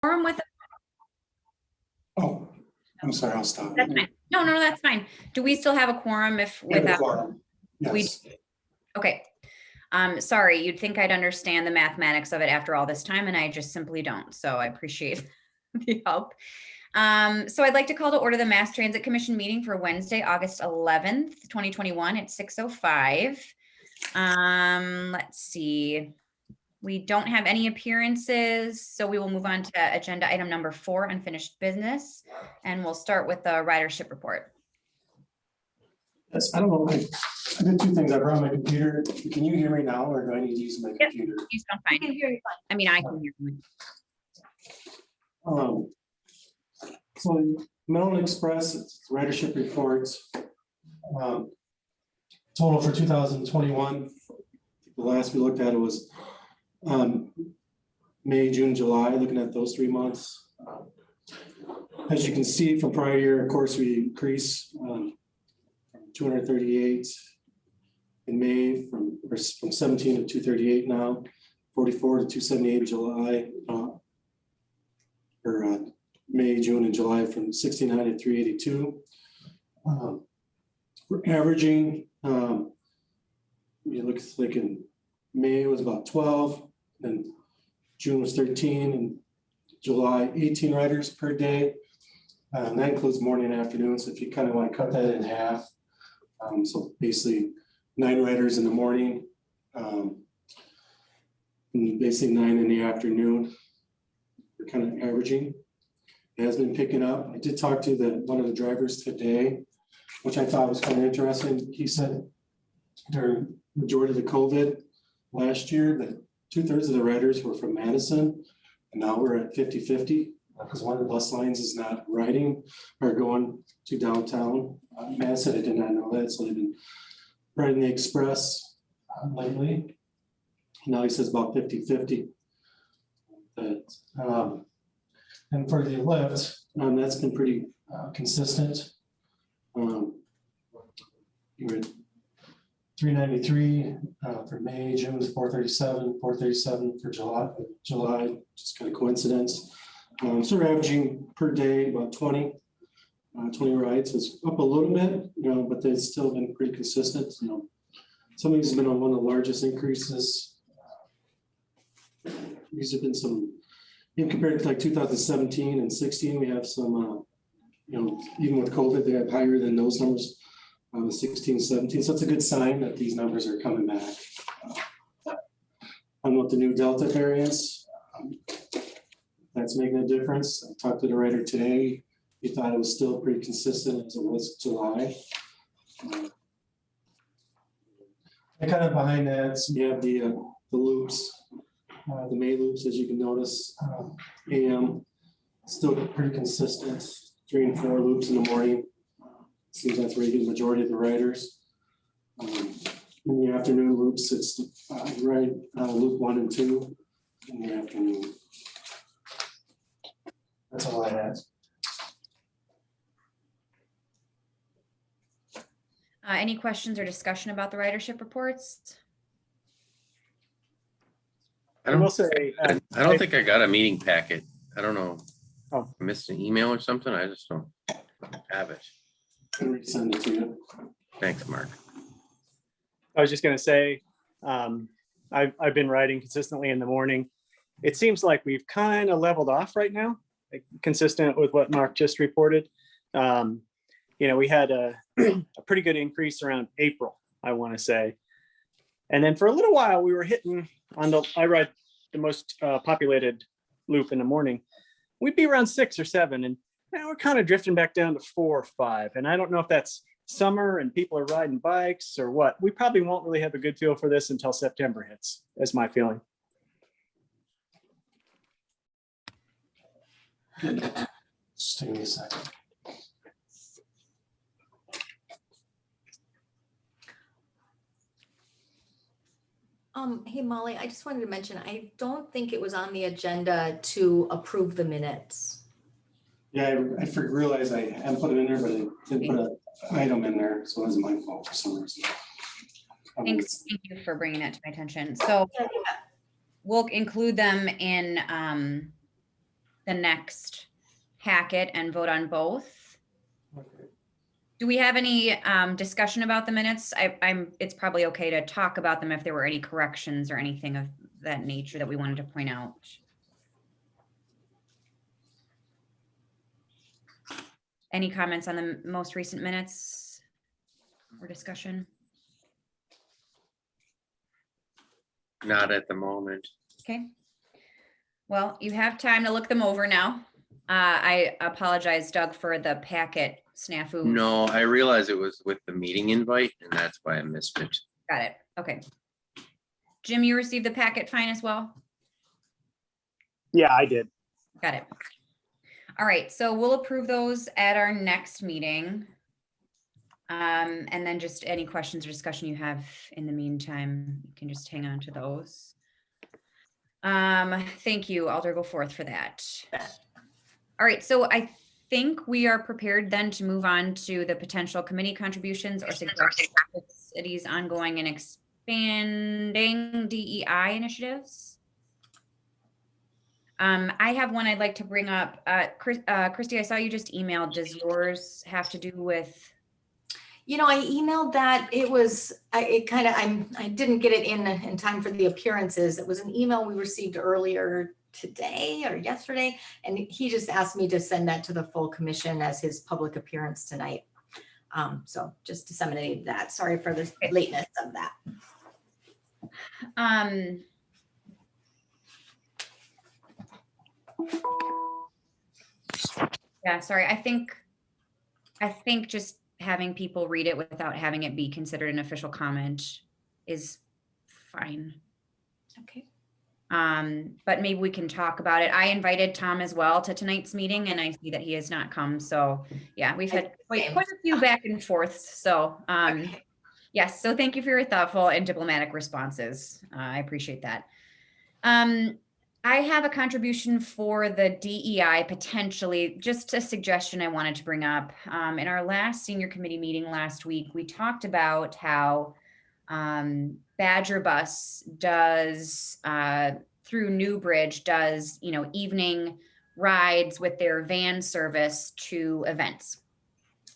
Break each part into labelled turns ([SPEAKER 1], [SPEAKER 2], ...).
[SPEAKER 1] quorum with?
[SPEAKER 2] Oh, I'm sorry, I'll stop.
[SPEAKER 1] That's fine. No, that's fine. Do we still have a quorum if
[SPEAKER 2] We have a
[SPEAKER 1] without?
[SPEAKER 2] quorum. Yes.
[SPEAKER 1] Okay. Sorry, you'd think I'd understand the mathematics of it after all this time, and I just simply don't. So I appreciate the help. So I'd like to call to order the Mass Transit Commission meeting for Wednesday, August 11th, 2021 at 6:05. Let's see. We don't have any appearances, so we will move on to agenda item number 4, unfinished business, and we'll start with the ridership report.
[SPEAKER 2] Yes, I don't know. I did two things. I brought my computer. Can you hear me now, or do I need to use my computer?
[SPEAKER 1] You sound fine. I can hear you fine. I mean, I can hear you.
[SPEAKER 2] So Maryland Express, it's ridership reports. Total for 2021. The last we looked at it was May, June, July, looking at those 3 months. As you can see from prior year, of course, we increase from 238 in May from 17 to 238 now, 44 to 278 in July, or May, June, and July from 69 to 382. We're averaging, it looks like in May it was about 12, and June was 13, and July 18 riders per day. And that includes morning and afternoon. So if you kind of want to cut that in half, so basically 9 riders in the morning, and basically 9 in the afternoon. We're kind of averaging. It has been picking up. I did talk to one of the drivers today, which I thought was kind of interesting. He said during the majority of the COVID last year that 2/3 of the riders were from Madison, and now we're at 50-50 because one of the bus lines is not riding or going to downtown. Matt said I did not know that, so they've been riding the express lately. Now he says about 50-50. And for the lift, that's been pretty consistent. You're at 393 for May, June was 437, 437 for July, just kind of coincidence. So we're averaging per day about 20 rides. It's up a little bit, but they've still been pretty consistent. Some of these have been on one of the largest increases. These have been some, compared to like 2017 and 16, we have some, even with COVID, they have higher than those numbers. 16, 17. So it's a good sign that these numbers are coming back. On with the new Delta variants, that's making a difference. I talked to the writer today. He thought it was still pretty consistent as it was July. And kind of behind that, so you have the loops, the May loops, as you can notice. AM still pretty consistent. 3 and 4 loops in the morning. Seems that's where you get the majority of the riders. In the afternoon loops, it's loop 1 and 2 in the afternoon. That's all I had.
[SPEAKER 1] Any questions or discussion about the ridership reports?
[SPEAKER 3] I will say, I don't think I got a meeting packet. I don't know.
[SPEAKER 4] Oh,
[SPEAKER 3] I missed an email or something. I just don't have it.
[SPEAKER 2] Send it to you.
[SPEAKER 3] Thanks, Mark.
[SPEAKER 4] I was just going to say, I've been writing consistently in the morning. It seems like we've kind of leveled off right now, like, consistent with what Mark just reported. We had a pretty good increase around April, I want to say. And then for a little while, we were hitting I ride the most populated loop in the morning. We'd be around 6 or 7, and now we're kind of drifting back down to 4 or 5. And I don't know if that's summer and people are riding bikes or what. We probably won't really have a good feel for this until September hits, is my feeling.
[SPEAKER 2] Just give me a second.
[SPEAKER 5] Hey, Molly, I just wanted to mention, I don't think it was on the agenda to approve the minutes.
[SPEAKER 2] Yeah, I realized I hadn't put it in there, but I didn't put an item in there, so it was my fault for some reason.
[SPEAKER 1] Thanks. Thank you for bringing that to my attention. So we'll include them in the next packet and vote on both.
[SPEAKER 2] Okay.
[SPEAKER 1] Do we have any discussion about the minutes? It's probably okay to talk about them if there were any corrections or anything of that nature that we wanted to point out. Any comments on the most recent minutes or discussion?
[SPEAKER 3] Not at the moment.
[SPEAKER 1] Okay. Well, you have time to look them over now. I apologize, Doug, for the packet snafu.
[SPEAKER 3] No, I realized it was with the meeting invite and that's why I missed it.
[SPEAKER 1] Got it. Okay. Jim, you received the packet fine as well?
[SPEAKER 4] Yeah, I did.
[SPEAKER 1] Got it. All right, so we'll approve those at our next meeting. And then just any questions or discussion you have in the meantime, you can just hang on to those. Thank you, Alder Goforth, for that. All right, so I think we are prepared then to move on to the potential committee contributions or suggestions for the city's ongoing and expanding DEI initiatives. I have one I'd like to bring up. Christy, I saw you just emailed. Does yours have to do with?
[SPEAKER 5] I emailed that. It was, I didn't get it in time for the appearances. It was an email we received earlier today or yesterday, and he just asked me to send that to the full commission as his public appearance tonight. So just disseminated that. Sorry for the lateness of that.
[SPEAKER 1] Yeah, sorry. I think just having people read it without having it be considered an official comment is fine.
[SPEAKER 5] Okay.
[SPEAKER 1] But maybe we can talk about it. I invited Tom as well to tonight's meeting and I see that he has not come. So yeah, we've had quite a few back and forths. So
[SPEAKER 5] Okay.
[SPEAKER 1] yes, so thank you for your thoughtful and diplomatic responses. I appreciate that. I have a contribution for the DEI, potentially, just a suggestion I wanted to bring up. In our last senior committee meeting last week, we talked about how Badger Bus does, through Newbridge, does, evening rides with their van service to events.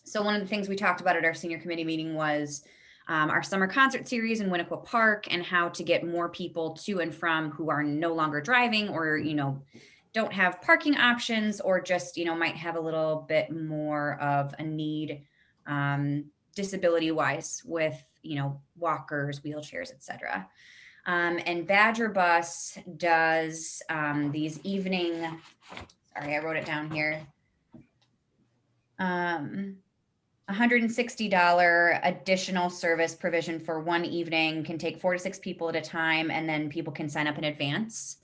[SPEAKER 1] So one of the things we talked about at our senior committee meeting was our summer concert series in Winnequa Park and how to get more people to and from who are no longer driving or, don't have parking options or just, might have a little bit more of a need disability wise with, walkers, wheelchairs, etc. And Badger Bus does these evening, sorry, I wrote it down here. $160 additional service provision for one evening, can take 4 to 6 people at a time, and then people can sign up in advance.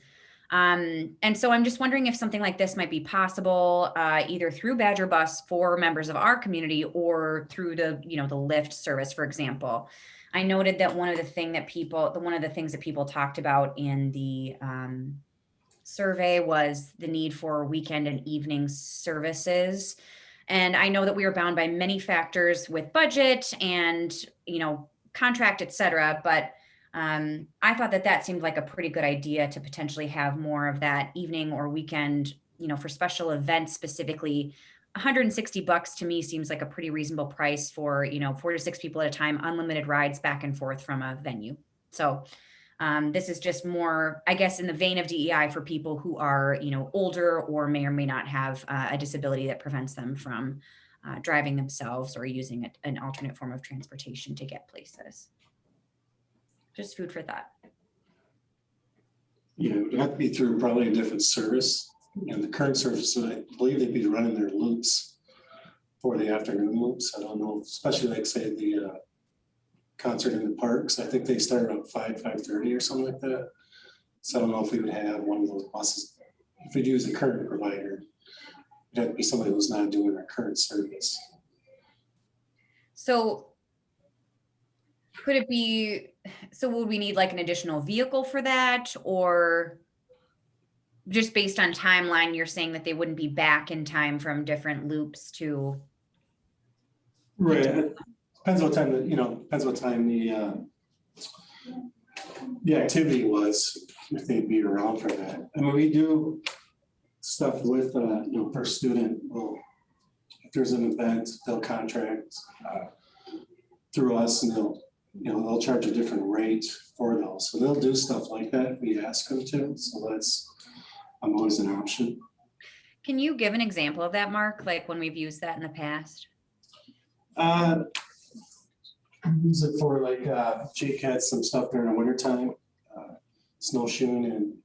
[SPEAKER 1] And so I'm just wondering if something like this might be possible, either through Badger Bus for members of our community or through the, the Lyft service, for example. I noted that one of the things that people talked about in the survey was the need for weekend and evening services. And I know that we are bound by many factors with budget and, contract, et cetera. But I thought that seemed like a pretty good idea to potentially have more of that evening or weekend, for special events specifically. $160 to me seems like a pretty reasonable price for, 4 to 6 people at a time, unlimited rides back and forth from a venue. So this is just more, I guess, in the vein of DEI for people who are, older or may or may not have a disability that prevents them from driving themselves or using an alternate form of transportation to get places. Just food for thought.
[SPEAKER 2] Yeah, it would have to be through probably a different service. And the current service, so I believe they'd be running their loops for the afternoon loops. I don't know, especially like say the concert in the parks. I think they start around 5:30 or something like that. So I don't know if we would have one of those buses. If we'd use the current provider, it'd have to be somebody who's not doing our current service.
[SPEAKER 1] So could it be, so would we need like an additional vehicle for that, or just based on timeline, you're saying that they wouldn't be back in time from different loops to?
[SPEAKER 2] Right. Depends what time depends what time the activity was, if they'd be around for that. I mean, we do stuff with, per student. Well, if there's an event, they'll contract through us, and they'll charge a different rate for those. So they'll do stuff like that if we ask them to. So that's always an option.
[SPEAKER 1] Can you give an example of that, Mark? Like when we've used that in the past?
[SPEAKER 2] Use it for like Jake had some stuff during the wintertime, snowshoeing in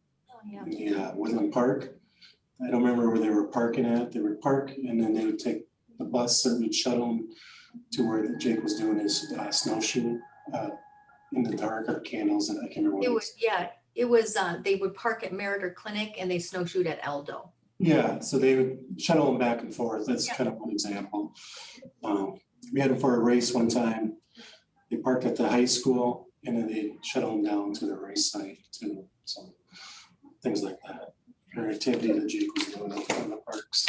[SPEAKER 2] the Woodland Park. I don't remember where they were parking at. They would park and then they would take the bus and we'd shuttle them to where Jake was doing his snowshoeing in the dark with candles, and I can't remember.
[SPEAKER 5] It was, they would park at Meritor Clinic and they snowshoed at Eldo.
[SPEAKER 2] Yeah, so they would shuttle them back and forth. That's kind of one example. We had them for a race one time. They parked at the high school and then they shuttle them down to the race site too. So things like that. Or activity that Jake was doing up in the parks.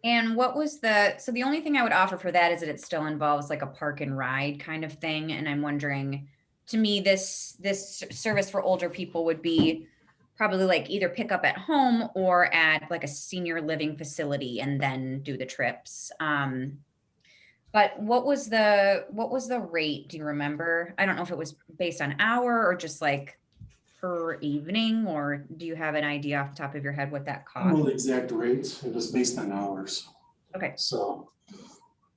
[SPEAKER 1] And what was so the only thing I would offer for that is that it still involves like a park and ride kind of thing. And I'm wondering, to me, this service for older people would be probably like either pick up at home or at like a senior living facility and then do the trips. But what was the rate? Do you remember? I don't know if it was based on hour or just like per evening, or do you have an idea off the top of your head what that
[SPEAKER 2] I don't know
[SPEAKER 1] cost?
[SPEAKER 2] the exact rates. It was based on hours.
[SPEAKER 1] Okay.
[SPEAKER 2] So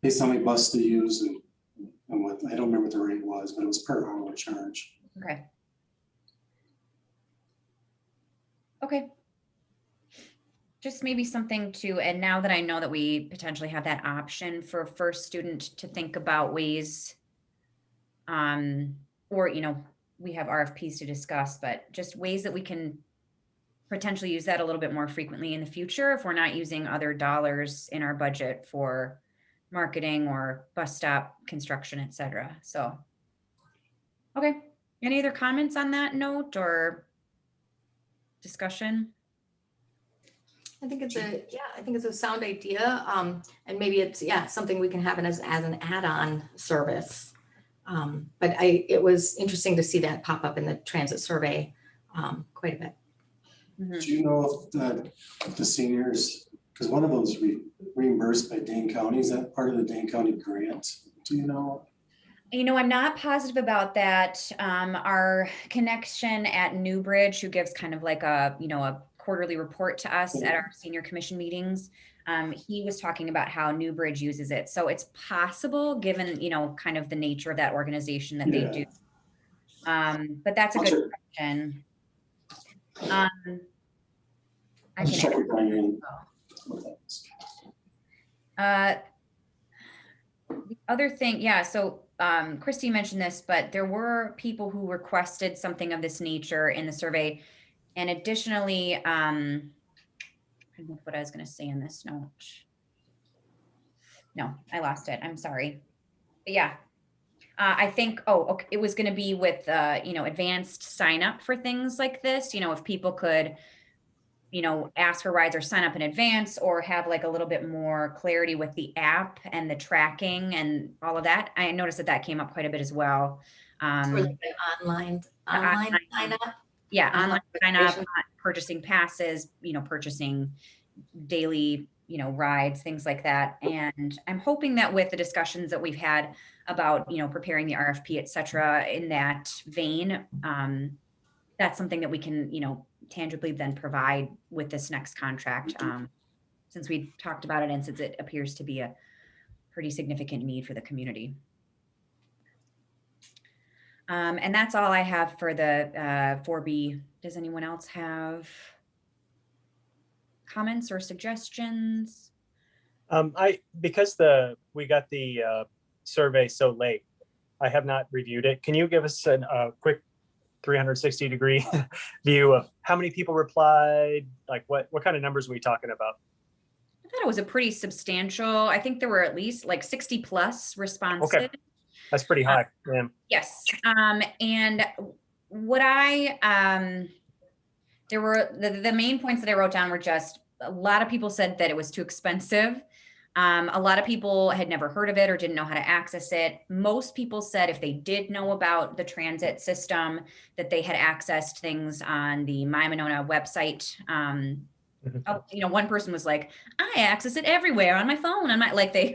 [SPEAKER 2] based on how many bus they use and what, I don't remember what the rate was, but it was per hour charge.
[SPEAKER 1] Okay. Okay. Just maybe something to, and now that I know that we potentially have that option for a first student to think about ways, or, we have RFPs to discuss, but just ways that we can potentially use that a little bit more frequently in the future if we're not using other dollars in our budget for marketing or bus stop construction, et cetera. So, okay. Any other comments on that note or discussion?
[SPEAKER 5] I think it's a sound idea. And maybe it's, something we can have as an add-on service. But it was interesting to see that pop up in the transit survey quite a bit.
[SPEAKER 1] Mhm.
[SPEAKER 2] Do you know if the seniors, because one of those reimbursed by Dane County, is that part of the Dane County grant? Do you know?
[SPEAKER 1] I'm not positive about that. Our connection at Newbridge, who gives kind of like a quarterly report to us at our senior commission meetings, he was talking about how Newbridge uses it. So it's possible, given, kind of the nature of that organization, that they do. But that's a good question. I
[SPEAKER 2] I'll
[SPEAKER 1] can
[SPEAKER 2] check with Diane.
[SPEAKER 1] the other thing, so Christy mentioned this, but there were people who requested something of this nature in the survey. And additionally, I think what I was going to say in this note. No, I lost it. I'm sorry. But yeah, I think, okay, it was going to be with, advanced sign up for things like this. If people could, ask for rides or sign up in advance, or have like a little bit more clarity with the app and the tracking and all of that. I noticed that came up quite a bit as well.
[SPEAKER 5] Or like an online sign up.
[SPEAKER 1] Yeah, online sign up, purchasing passes, purchasing daily, rides, things like that. And I'm hoping that with the discussions that we've had about, preparing the RFP, et cetera, in that vein, that's something that we can, tangibly then provide with this next contract, since we talked about it and since it appears to be a pretty significant need for the community. And that's all I have for the 4B. Does anyone else have comments or suggestions?
[SPEAKER 4] Because we got the survey so late, I have not reviewed it. Can you give us a quick 360-degree view of how many people replied? Like what kind of numbers are we talking about?
[SPEAKER 1] I thought it was a pretty substantial, I think there were at least like 60 plus responses.
[SPEAKER 4] Okay. That's pretty high. Yeah.
[SPEAKER 1] Yes. And what there were the main points that I wrote down were just a lot of people said that it was too expensive. A lot of people had never heard of it or didn't know how to access it. Most people said if they did know about the transit system, that they had accessed things on the My Monona website. one person was like, I access it everywhere on my phone. On my, like they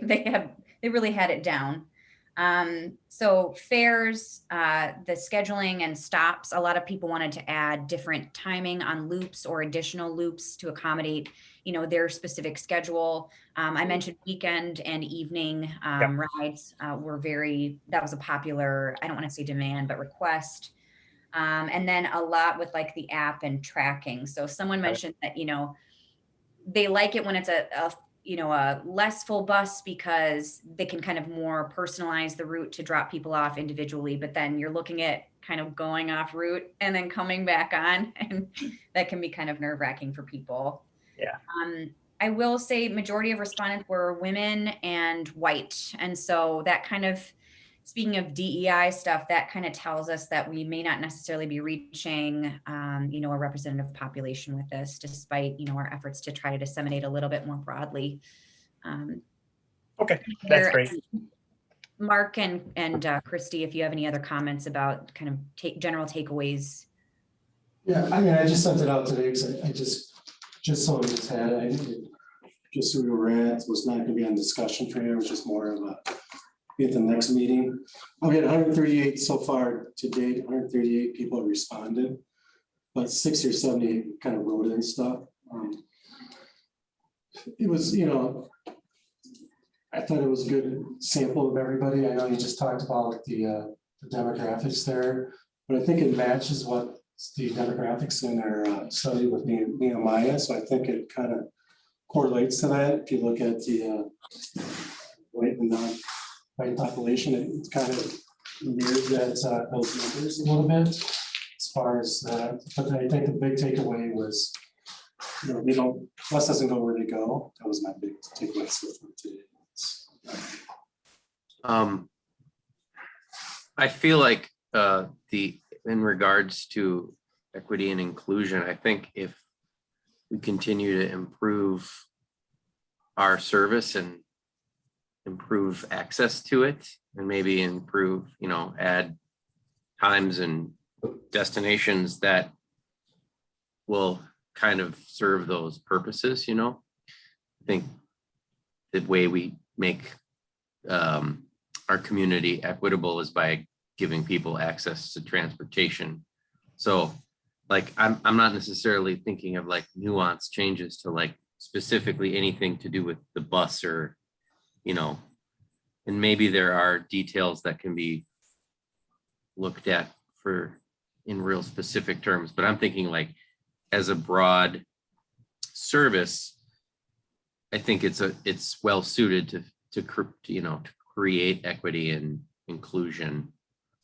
[SPEAKER 1] really had it down. So fares, the scheduling and stops, a lot of people wanted to add different timing on loops or additional loops to accommodate, their specific schedule. I mentioned weekend and evening rides that was a popular, I don't want to say demand, but request. And then a lot with like the app and tracking. So someone mentioned that, they like it when it's a less full bus because they can kind of more personalize the route to drop people off individually. But then you're looking at kind of going off route and then coming back on, and that can be kind of nerve wracking for people.
[SPEAKER 4] Yeah.
[SPEAKER 1] I will say majority of respondents were women and white. And so that kind of, speaking of DEI stuff, that kind of tells us that we may not necessarily be reaching, a representative population with this, despite, our efforts to try to disseminate a little bit more broadly.
[SPEAKER 4] Okay, that's great.
[SPEAKER 1] Mark and Christy, if you have any other comments about kind of general takeaways.
[SPEAKER 2] Yeah, I mean, I just sent it out today because I just so it was had, just so we were at, it was not going to be on discussion train, it was just more of a, at the next meeting. We had 138 so far to date, 138 people have responded, but 60 or 70 kind of wrote in stuff. It was, I thought it was a good sample of everybody. I know you just talked about the demographics there, but I think it matches what the demographics in our study with Nehemiah. So I think it kind of correlates to that. If you look at the white and non-white population, it kind of mirrors that those numbers a little bit as far as that. But I think the big takeaway was, bus doesn't go where they go. That was my big takeaway so far today.
[SPEAKER 3] I feel like in regards to equity and inclusion, I think if we continue to improve our service and improve access to it, and maybe improve, add times and destinations that will kind of serve those purposes, I think the way we make our community equitable is by giving people access to transportation. So like, I'm not necessarily thinking of like nuanced changes to like specifically anything to do with the bus or, and maybe there are details that can be looked at in real specific terms, but I'm thinking like as a broad service, I think it's well suited to create equity and inclusion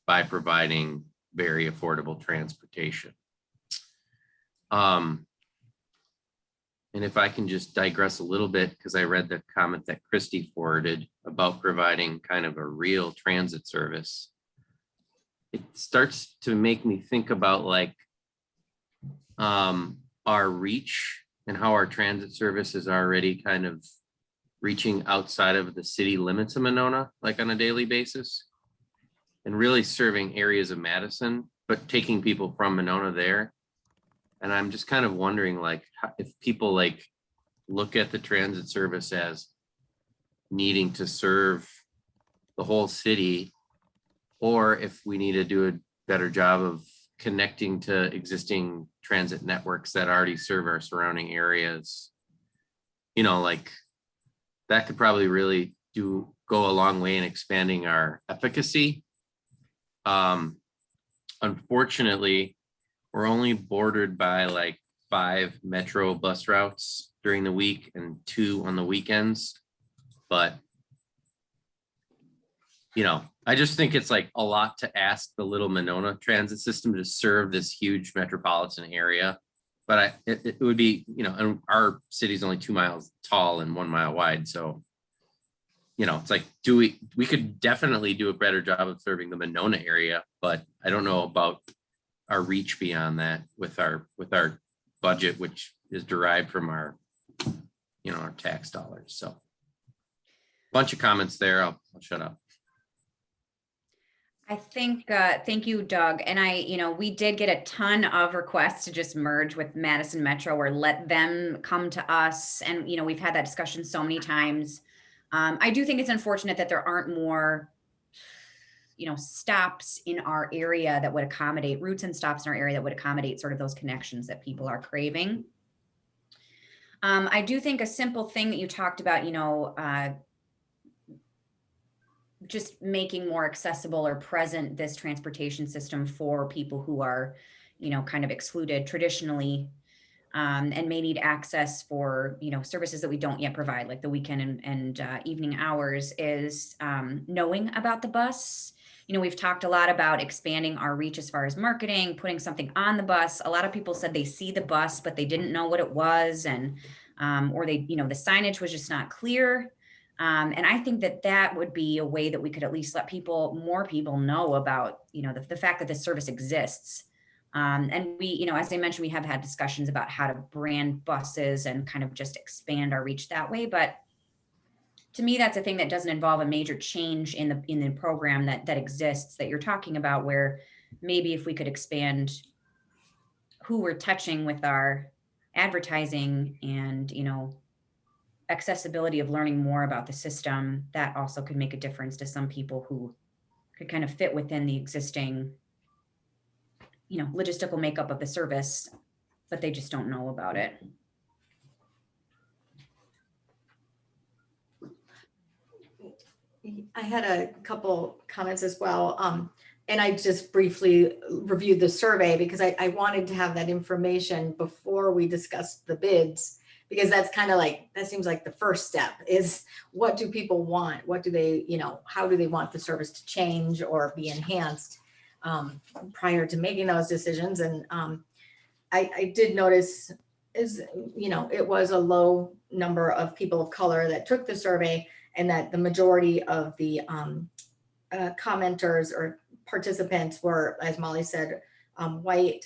[SPEAKER 3] by providing very affordable transportation. And if I can just digress a little bit, because I read the comment that Christy forwarded about providing kind of a real transit service, it starts to make me think about like our reach and how our transit service is already kind of reaching outside of the city limits of Monona, like on a daily basis, and really serving areas of Madison, but taking people from Monona there. And I'm just kind of wondering, like, if people like look at the transit service as needing to serve the whole city, or if we need to do a better job of connecting to existing transit networks that already serve our surrounding areas, like that could probably really go a long way in expanding our efficacy. Unfortunately, we're only bordered by like 5 metro bus routes during the week and 2 on the weekends. But, I just think it's like a lot to ask the little Monona transit system to serve this huge metropolitan area. But it would be, and our city's only 2 miles tall and 1 mile wide. So, it's like, we could definitely do a better job of serving the Monona area, but I don't know about our reach beyond that with our budget, which is derived from our tax dollars. So bunch of comments there. I'll shut up.
[SPEAKER 1] I think, thank you, Doug. And we did get a ton of requests to just merge with Madison Metro or let them come to us. And, we've had that discussion so many times. I do think it's unfortunate that there aren't more, stops in our area that would accommodate routes and stops in our area that would accommodate sort of those connections that people are craving. I do think a simple thing that you talked about, just making more accessible or present this transportation system for people who are, kind of excluded traditionally, and may need access for, services that we don't yet provide, like the weekend and evening hours, is knowing about the bus. We've talked a lot about expanding our reach as far as marketing, putting something on the bus. A lot of people said they see the bus, but they didn't know what it was. And, or they, the signage was just not clear. And I think that would be a way that we could at least let more people know about, the fact that this service exists. And we, as I mentioned, we have had discussions about how to brand buses and kind of just expand our reach that way. But to me, that's a thing that doesn't involve a major change in the program that exists that you're talking about, where maybe if we could expand who we're touching with our advertising and, accessibility of learning more about the system, that also could make a difference to some people who could kind of fit within the existing, logistical makeup of the service, but they just don't know about it.
[SPEAKER 5] I had a couple comments as well. And I just briefly reviewed the survey because I wanted to have that information before we discussed the bids, because that's kind of like, that seems like the first step is, what do people want? What do they, how do they want the service to change or be enhanced prior to making those decisions? And I did notice it was a low number of people of color that took the survey, and that the majority of the commenters or participants were, as Molly said, white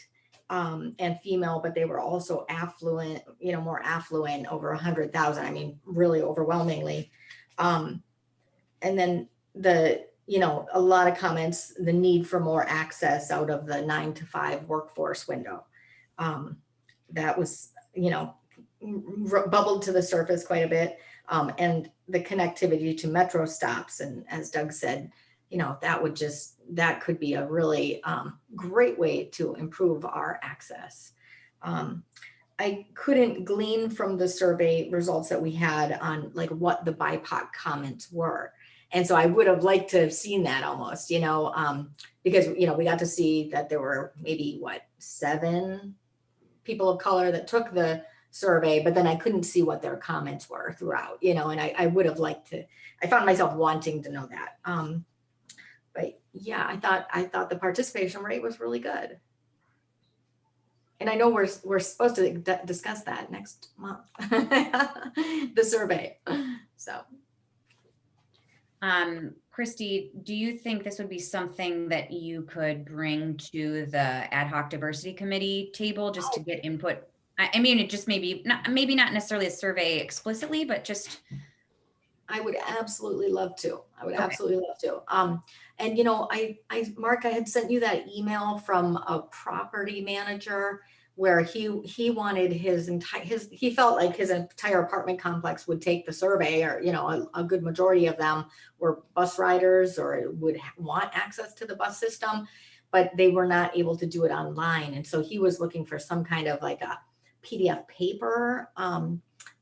[SPEAKER 5] and female, but they were also affluent, more affluent, over 100,000. I mean, really overwhelmingly. And then a lot of comments, the need for more access out of the 9 to 5 workforce window. That was, bubbled to the surface quite a bit. And the connectivity to metro stops. And as Doug said, that could be a really great way to improve our access. I couldn't glean from the survey results that we had on like what the BIPOC comments were. And so I would have liked to have seen that almost, because, we got to see that there were maybe 7 people of color that took the survey, but then I couldn't see what their comments were throughout, and I would have liked to, I found myself wanting to know that. But yeah, I thought the participation rate was really good. And I know we're supposed to discuss that next month, the survey. So.
[SPEAKER 1] Christy, do you think this would be something that you could bring to the ad hoc diversity committee table just to get input? I mean, it just maybe not necessarily a survey explicitly, but just.
[SPEAKER 5] I would absolutely love to.
[SPEAKER 1] Okay.
[SPEAKER 5] Absolutely love to. And Mark, I had sent you that email from a property manager where he wanted he felt like his entire apartment complex would take the survey, or a good majority of them were bus riders or would want access to the bus system, but they were not able to do it online. And so he was looking for some kind of like a PDF paper.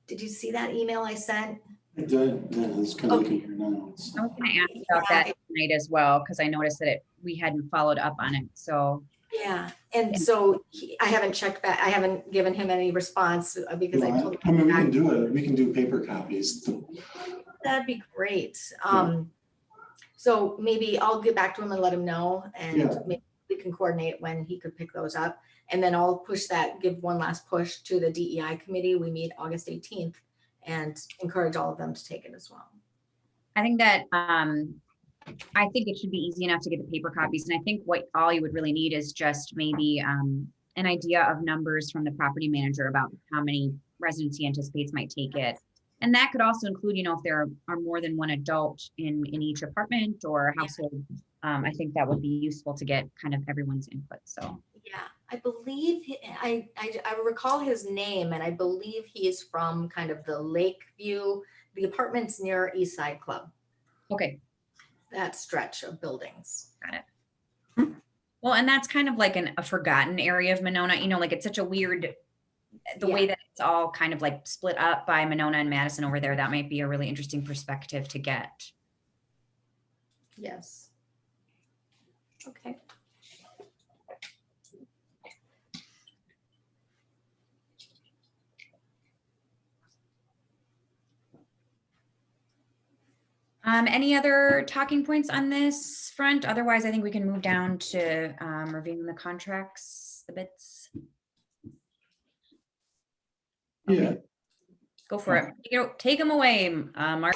[SPEAKER 5] Did you see that email I sent?
[SPEAKER 2] I did. Yeah, it's kind of looking here now.
[SPEAKER 1] I was going to ask about that tonight as well, because I noticed that we hadn't followed up on it. So.
[SPEAKER 5] Yeah, and so I haven't checked back. I haven't given him any response because I told him.
[SPEAKER 2] I mean, we can do it. We can do paper copies.
[SPEAKER 5] That'd be great. So maybe I'll get back to him and let him know, and maybe we can coordinate when he could pick those up. And then I'll give one last push to the DEI committee. We meet August 18th and encourage all of them to take it as well.
[SPEAKER 1] I think that I think it should be easy enough to get the paper copies. And I think all you would really need is just maybe an idea of numbers from the property manager about how many residents he anticipates might take it. And that could also include, if there are more than one adult in each apartment or household, I think that would be useful to get kind of everyone's input. So,
[SPEAKER 5] Yeah, I believe, I recall his name, and I believe he is from kind of the Lakeview, the apartments near East Side Club,
[SPEAKER 1] okay,
[SPEAKER 5] that stretch of buildings.
[SPEAKER 1] got it. Well, and that's kind of like a forgotten area of Monona, like it's such a weird, the way
[SPEAKER 5] Yeah.
[SPEAKER 1] that it's all kind of like split up by Monona and Madison over there. That might be a really interesting perspective to get.
[SPEAKER 5] Yes. Okay.
[SPEAKER 1] Any other talking points on this front? Otherwise, I think we can move down to reviewing the contracts, the bids.
[SPEAKER 2] Yeah,
[SPEAKER 1] Go for it. Take them away, Mark.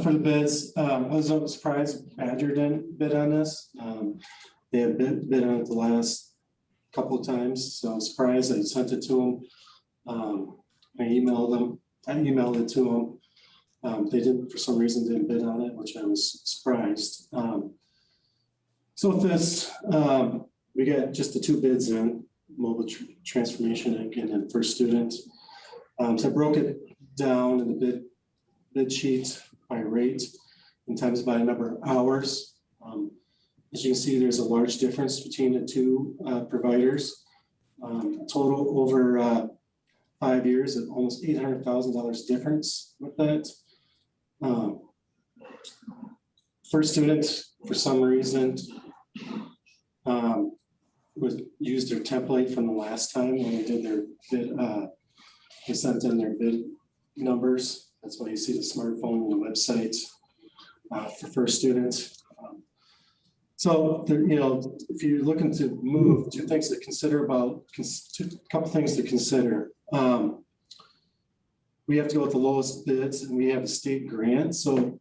[SPEAKER 2] for the bids, I was surprised Badger didn't bid on this. They have bid on it the last couple of times, so I was surprised. I sent it to them. I emailed it to them. They didn't, for some reason, didn't bid on it, which I was surprised. So with this, we got just the 2 bids in, mobile transformation and then First Student. So I broke it down in the bid sheet by rate and times by number of hours. As you can see, there's a large difference between the 2 providers. Total over 5 years of almost $800,000 difference with that. First Student, for some reason, used their template from the last time when they did their bid. They sent in their bid numbers. That's why you see the smartphone on the website for First Student. So, if you're looking to move, 2 things to consider about, a couple things to consider. We have to go with the lowest bids, and we have a state grant. So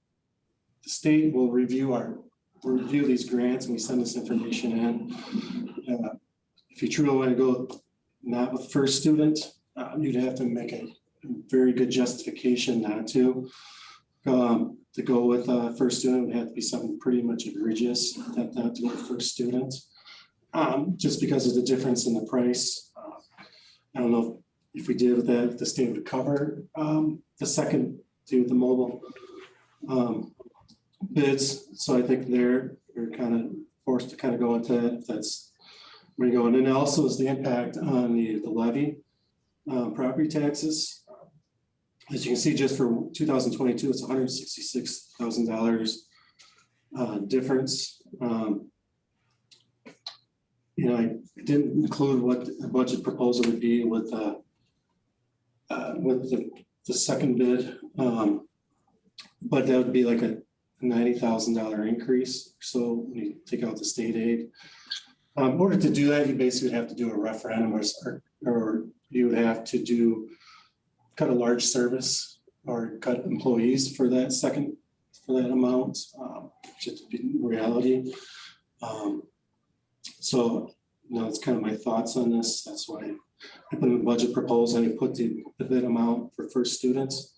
[SPEAKER 2] the state will review these grants, and we send this information in. If you truly want to go not with First Student, you'd have to make a very good justification not to. To go with First Student would have to be something pretty much egregious not to go with First Student, just because of the difference in the price. I don't know if we did with that, the state would cover the second to the mobile bids. So I think we're kind of forced to kind of go into that if that's where you go. And then also is the impact on the levy property taxes. As you can see, just for 2022, it's $166,000 difference. I didn't include what the budget proposal would be with the second bid, but that would be like a $90,000 increase. So when you take out the state aid, in order to do that, you basically have to do a referendum, or you would have to cut a large service or cut employees for that amount, just to be in reality. So, it's kind of my thoughts on this. That's why I put in the budget proposal, I put the bid amount for First Students.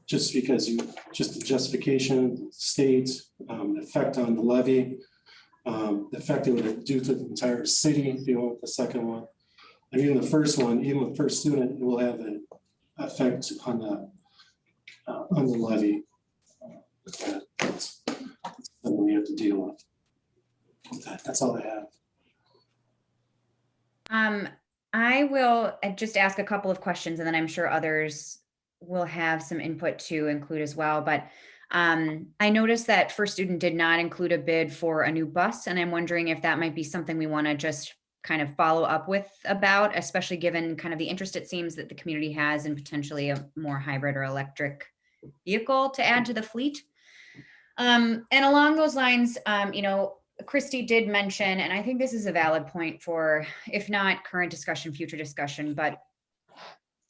[SPEAKER 2] Just because just the justification, state, effect on the levy, the effect it would do to the entire city if you want the second one. And even the first one, even with First Student, it will have an effect on the levy. That's something we have to deal with. That's all I have.
[SPEAKER 1] I will just ask a couple of questions, and then I'm sure others will have some input to include as well. But I noticed that First Student did not include a bid for a new bus, and I'm wondering if that might be something we want to just kind of follow up with about, especially given kind of the interest it seems that the community has in potentially a more hybrid or electric vehicle to add to the fleet. And along those lines, Christy did mention, and I think this is a valid point for, if not current discussion, future discussion, but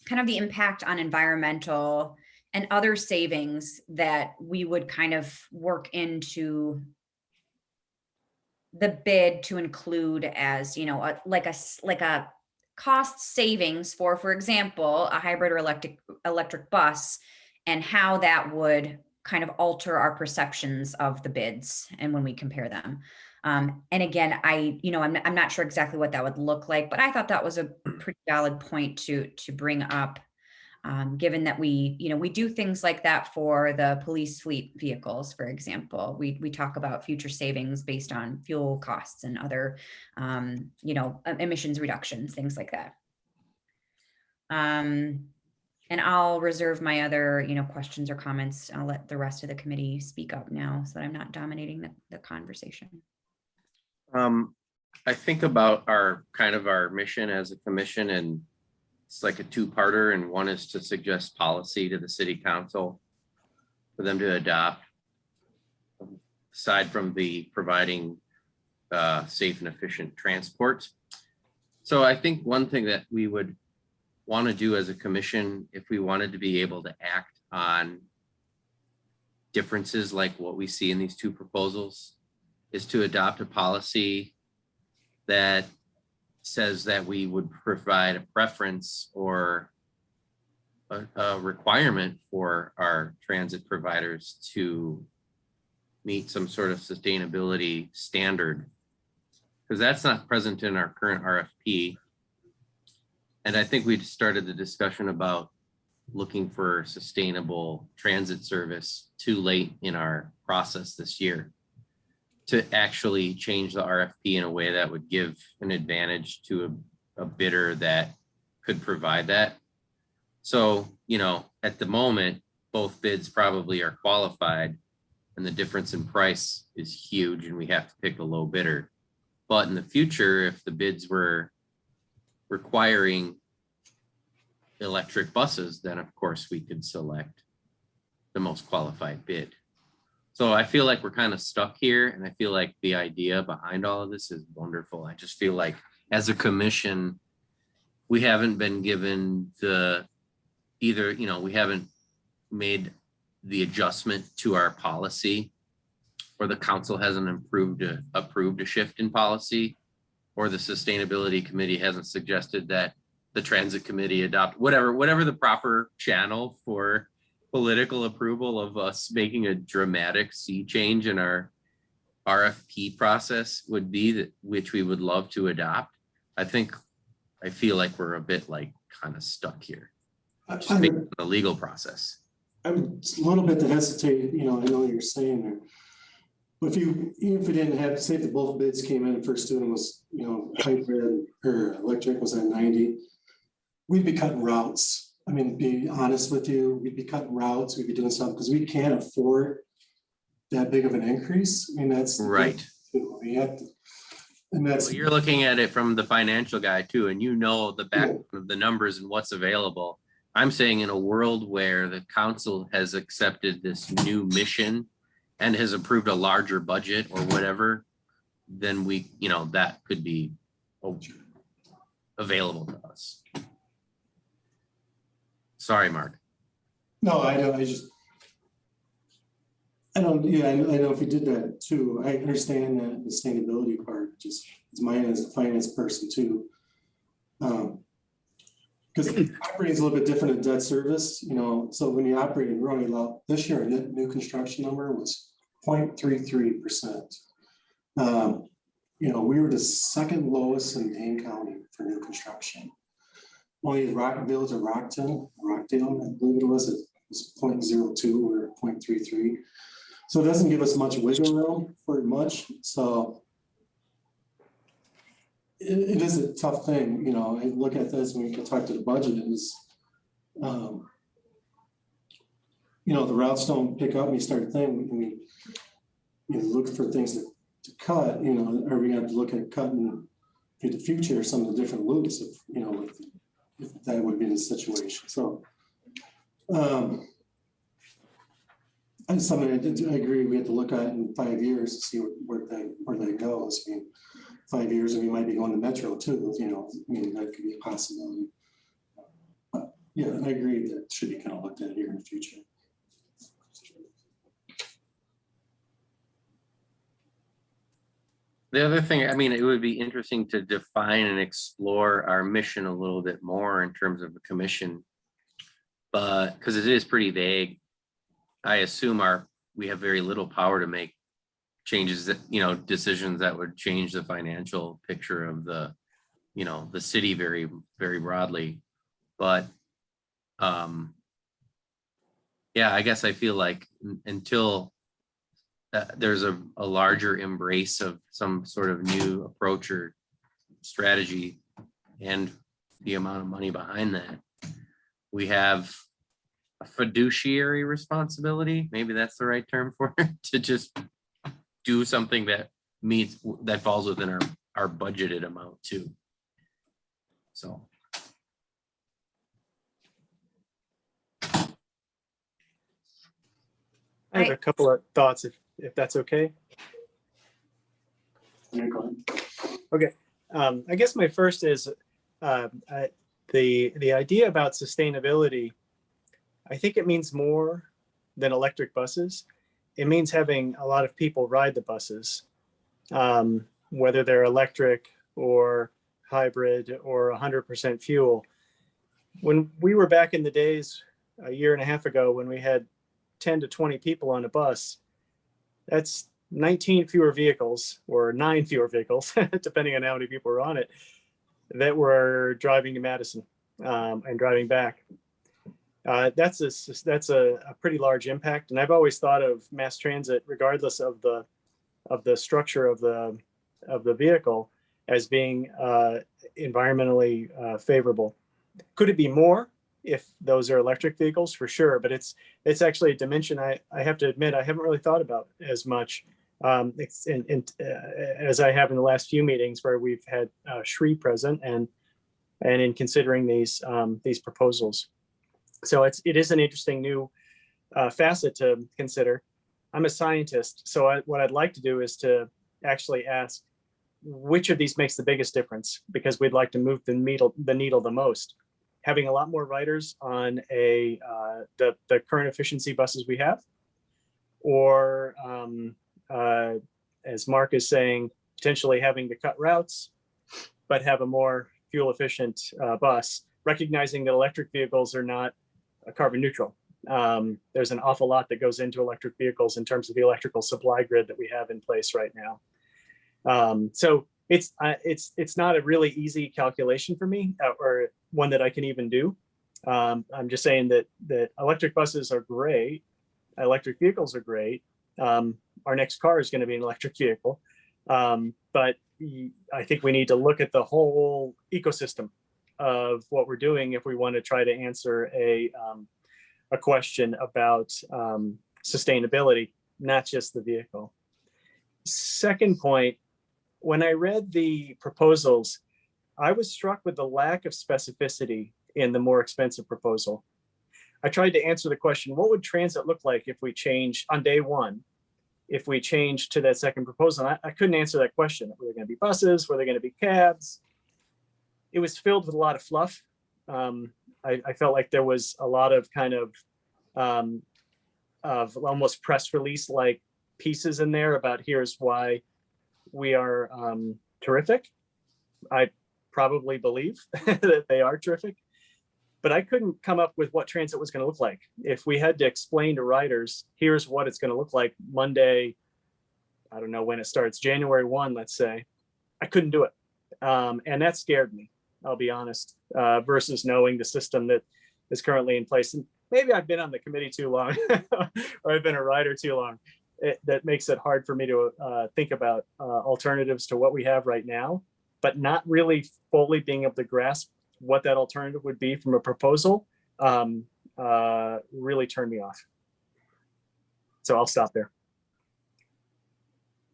[SPEAKER 1] kind of the impact on environmental and other savings that we would kind of work into the bid to include as, like a cost savings for example, a hybrid or electric bus, and how that would kind of alter our perceptions of the bids and when we compare them. And again, I'm not sure exactly what that would look like, but I thought that was a pretty valid point to bring up. Given that we do things like that for the police fleet vehicles, for example, we talk about future savings based on fuel costs and other, emissions reductions, things like that. And I'll reserve my other, questions or comments. I'll let the rest of the committee speak up now so that I'm not dominating the conversation.
[SPEAKER 3] I think about our mission as a commission, and it's like a two-parter, and one is to suggest policy to the city council for them to adopt, aside from the providing safe and efficient transport. So I think one thing that we would want to do as a commission, if we wanted to be able to act on differences like what we see in these two proposals, is to adopt a policy that says that we would provide a preference or a requirement for our transit providers to meet some sort of sustainability standard, because that's not present in our current RFP. And I think we started the discussion about looking for sustainable transit service too late in our process this year to actually change the RFP in a way that would give an advantage to a bidder that could provide that. So, at the moment, both bids probably are qualified and the difference in price is huge and we have to pick a low bidder. But in the future, if the bids were requiring electric buses, then of course we could select the most qualified bid. So I feel like we're kind of stuck here, and I feel like the idea behind all of this is wonderful. I just feel like as a commission, we haven't been given we haven't made the adjustment to our policy, or the council hasn't approved a shift in policy, or the sustainability committee hasn't suggested that the transit committee adopt whatever the proper channel for political approval of us making a dramatic sea change in our RFP process would be, which we would love to adopt. I feel like we're a bit kind of stuck here, just based on the legal process.
[SPEAKER 2] I would a little bit to hesitate, I know what you're saying there. But even if we didn't have, say that both bids came in, first student was, hybrid or electric was at 90, we'd be cutting routes. I mean, be honest with you, we'd be cutting routes, we'd be doing something because we can't afford that big of an increase. I mean, that's
[SPEAKER 3] right.
[SPEAKER 2] We have to, and that's
[SPEAKER 3] Well, you're looking at it from the financial guy too, and the back of the numbers and what's available. I'm saying in a world where the council has accepted this new mission and has approved a larger budget or whatever, then that could be available to us. Sorry, Mark.
[SPEAKER 2] No, I know. I know if we did that too, I understand that the sustainability part, just is mine as a finance person too. Because operating is a little bit different in debt service, so when you operate in running low, this year, net new construction number was 0.33%. We were the second lowest in Dane County for new construction. Only Rockville or Rockdale, I believe it was 0.02 or 0.33. So it doesn't give us much wiggle room for much. So it is a tough thing, I look at this when we can talk to the budget is, the routes don't pick up and you start thinking, you look for things to cut, are we going to look at cutting in the future some of the different loops if that would be the situation. So I agree. We have to look at it in 5 years to see where that goes. 5 years and we might be going to Metro too, that could be a possibility. But yeah, I agree that it should be kind of looked at here in the future.
[SPEAKER 3] The other thing, it would be interesting to define and explore our mission a little bit more in terms of a commission, but because it is pretty vague. I assume we have very little power to make changes that, decisions that would change the financial picture of the city very, very broadly. But yeah, I guess I feel like until there's a larger embrace of some sort of new approach or strategy and the amount of money behind that, we have a fiduciary responsibility, maybe that's the right term for it, to just do something that falls within our budgeted amount too. So.
[SPEAKER 4] I have a couple of thoughts if that's okay.
[SPEAKER 2] Yeah, go ahead.
[SPEAKER 4] Okay. I guess my first is the idea about sustainability. I think it means more than electric buses. It means having a lot of people ride the buses, whether they're electric or hybrid or 100% fuel. When we were back in the days a year and a half ago, when we had 10 to 20 people on a bus, that's 19 fewer vehicles or 9 fewer vehicles, depending on how many people were on it, that were driving to Madison and driving back. That's a pretty large impact. And I've always thought of mass transit, regardless of the structure of the vehicle, as being environmentally favorable. Could it be more if those are electric vehicles? For sure, but it's actually a dimension I have to admit I haven't really thought about as much as I have in the last few meetings where we've had Shri present and in considering these proposals. So it is an interesting new facet to consider. I'm a scientist, so what I'd like to do is to actually ask which of these makes the biggest difference, because we'd like to move the needle the most. Having a lot more riders on the current efficiency buses we have, or as Mark is saying, potentially having to cut routes, but have a more fuel efficient bus, recognizing that electric vehicles are not carbon neutral. There's an awful lot that goes into electric vehicles in terms of the electrical supply grid that we have in place right now. So it's not a really easy calculation for me, or one that I can even do. I'm just saying that electric buses are great. Electric vehicles are great. Our next car is going to be an electric vehicle. But I think we need to look at the whole ecosystem of what we're doing if we want to try to answer a question about sustainability, not just the vehicle. Second point, when I read the proposals, I was struck with the lack of specificity in the more expensive proposal. I tried to answer the question, what would transit look like if we change on day one, if we change to that second proposal? I couldn't answer that question. Were there going to be buses? Were there going to be cabs? It was filled with a lot of fluff. I felt like there was a lot of kind of almost press release like pieces in there about here's why we are terrific. I probably believe that they are terrific, but I couldn't come up with what transit was going to look like. If we had to explain to riders, here's what it's going to look like Monday, I don't know when it starts, January 1, let's say, I couldn't do it. And that scared me, I'll be honest, versus knowing the system that is currently in place. And maybe I've been on the committee too long, or I've been a rider too long. That makes it hard for me to think about alternatives to what we have right now, but not really fully being able to grasp what that alternative would be from a proposal really turned me off. So I'll stop there.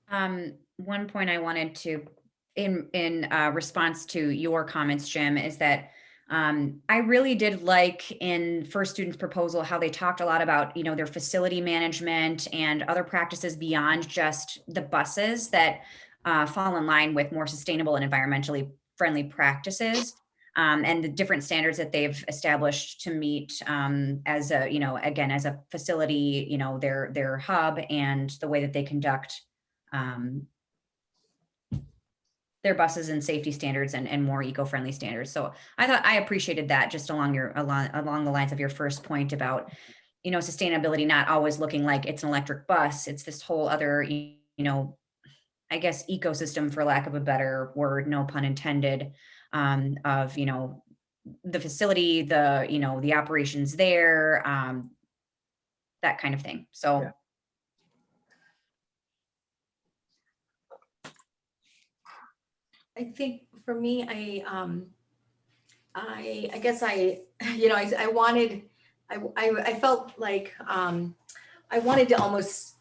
[SPEAKER 1] One point I wanted to, in response to your comments, Jim, is that I really did like in First Students' proposal how they talked a lot about, their facility management and other practices beyond just the buses that fall in line with more sustainable and environmentally friendly practices, and the different standards that they've established to meet as a, again, as a facility, their hub and the way that they conduct their buses and safety standards and more eco-friendly standards. So I thought I appreciated that, just along the lines of your first point about, sustainability not always looking like it's an electric bus. It's this whole other, I guess, ecosystem, for lack of a better word, no pun intended, of, the facility, the operations there, that kind of thing. So.
[SPEAKER 4] Yeah.
[SPEAKER 5] I think for me, I guess I felt like, I wanted to almost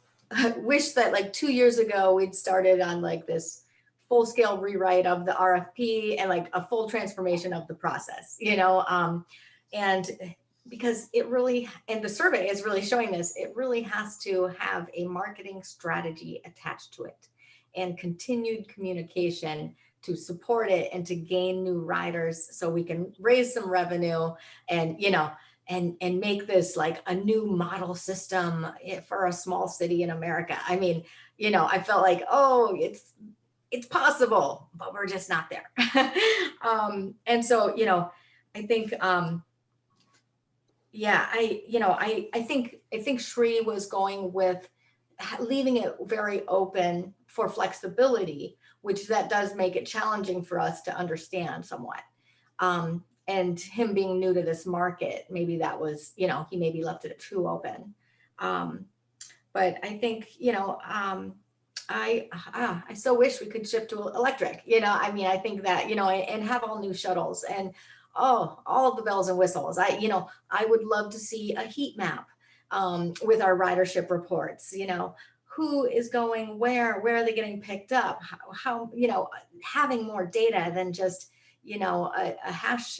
[SPEAKER 5] wish that like 2 years ago, we'd started on like this full scale rewrite of the RFP and like a full transformation of the process, and because it really, and the survey is really showing this, it really has to have a marketing strategy attached to it and continued communication to support it and to gain new riders so we can raise some revenue and, and make this like a new model system for a small city in America. I mean, I felt like, oh, it's possible, but we're just not there. And so, I think, I think Shri was going with leaving it very open for flexibility, which that does make it challenging for us to understand somewhat. And him being new to this market, maybe that was, he maybe left it too open. But I think, I so wish we could shift to electric, I think that, and have all new shuttles and, all of the bells and whistles. I would love to see a heat map with our ridership reports, who is going where are they getting picked up? How having more data than just, a hash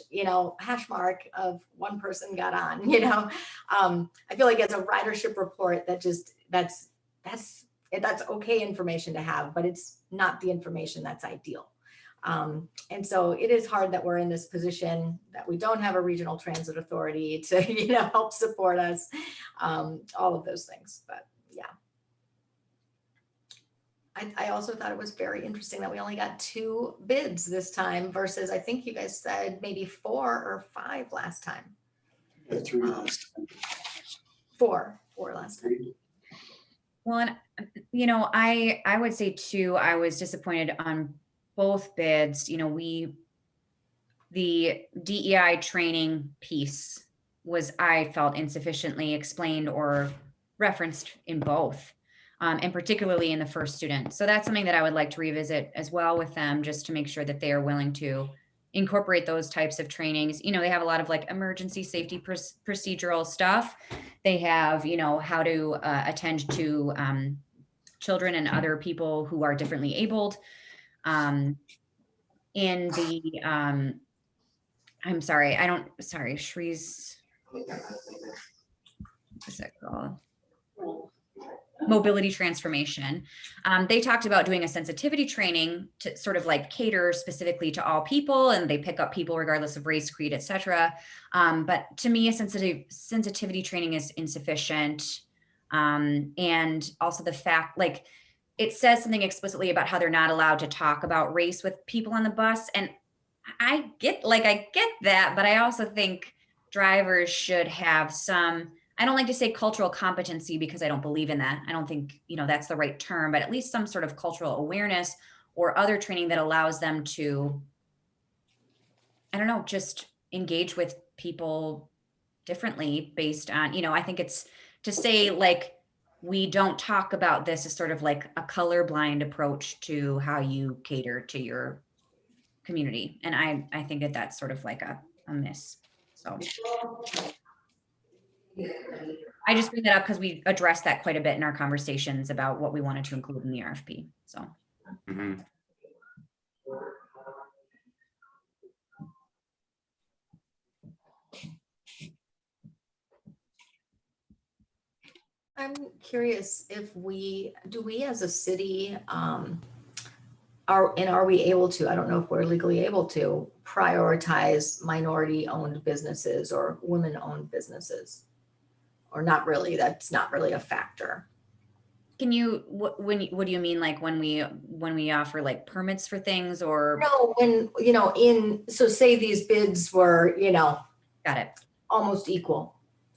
[SPEAKER 5] mark of one person got on, I feel like as a ridership report that's okay information to have, but it's not the information that's ideal. And so it is hard that we're in this position that we don't have a regional transit authority to, help support us, all of those things, but yeah. I also thought it was very interesting that we only got 2 bids this time versus I think you guys said maybe 4 or 5 last time.
[SPEAKER 2] Yeah, 3 last time.
[SPEAKER 5] 4 last time.
[SPEAKER 1] Well, and I would say too, I was disappointed on both bids. The DEI training piece was, I felt, insufficiently explained or referenced in both, and particularly in the first student. So that's something that I would like to revisit as well with them, just to make sure that they are willing to incorporate those types of trainings. They have a lot of like emergency safety procedural stuff. They have, how to attend to children and other people who are differently abled. In the, I'm sorry, Shree's, what's that called? Mobility transformation. They talked about doing a sensitivity training to sort of like cater specifically to all people, and they pick up people regardless of race, creed, etc. But to me, a sensitivity training is insufficient. And also the fact, like, it says something explicitly about how they're not allowed to talk about race with people on the bus. And I get that, but I also think drivers should have some, I don't like to say cultural competency because I don't believe in that. I don't think, that's the right term, but at least some sort of cultural awareness or other training that allows them to, I don't know, just engage with people differently based on, I think it's to say like, we don't talk about this as sort of like a colorblind approach to how you cater to your community. And I think that that's sort of like a miss. So I just bring that up because we addressed that quite a bit in our conversations about what we wanted to include in the RFP. So.
[SPEAKER 3] Mhm.
[SPEAKER 5] I'm curious if we as a city, are we able to, I don't know if we're legally able to prioritize minority owned businesses or women owned businesses, or not really, that's not really a factor.
[SPEAKER 1] Can you, what do you mean? Like when we offer like permits for things or?
[SPEAKER 5] No, when, so say these bids were,
[SPEAKER 1] Got it.
[SPEAKER 5] almost equal.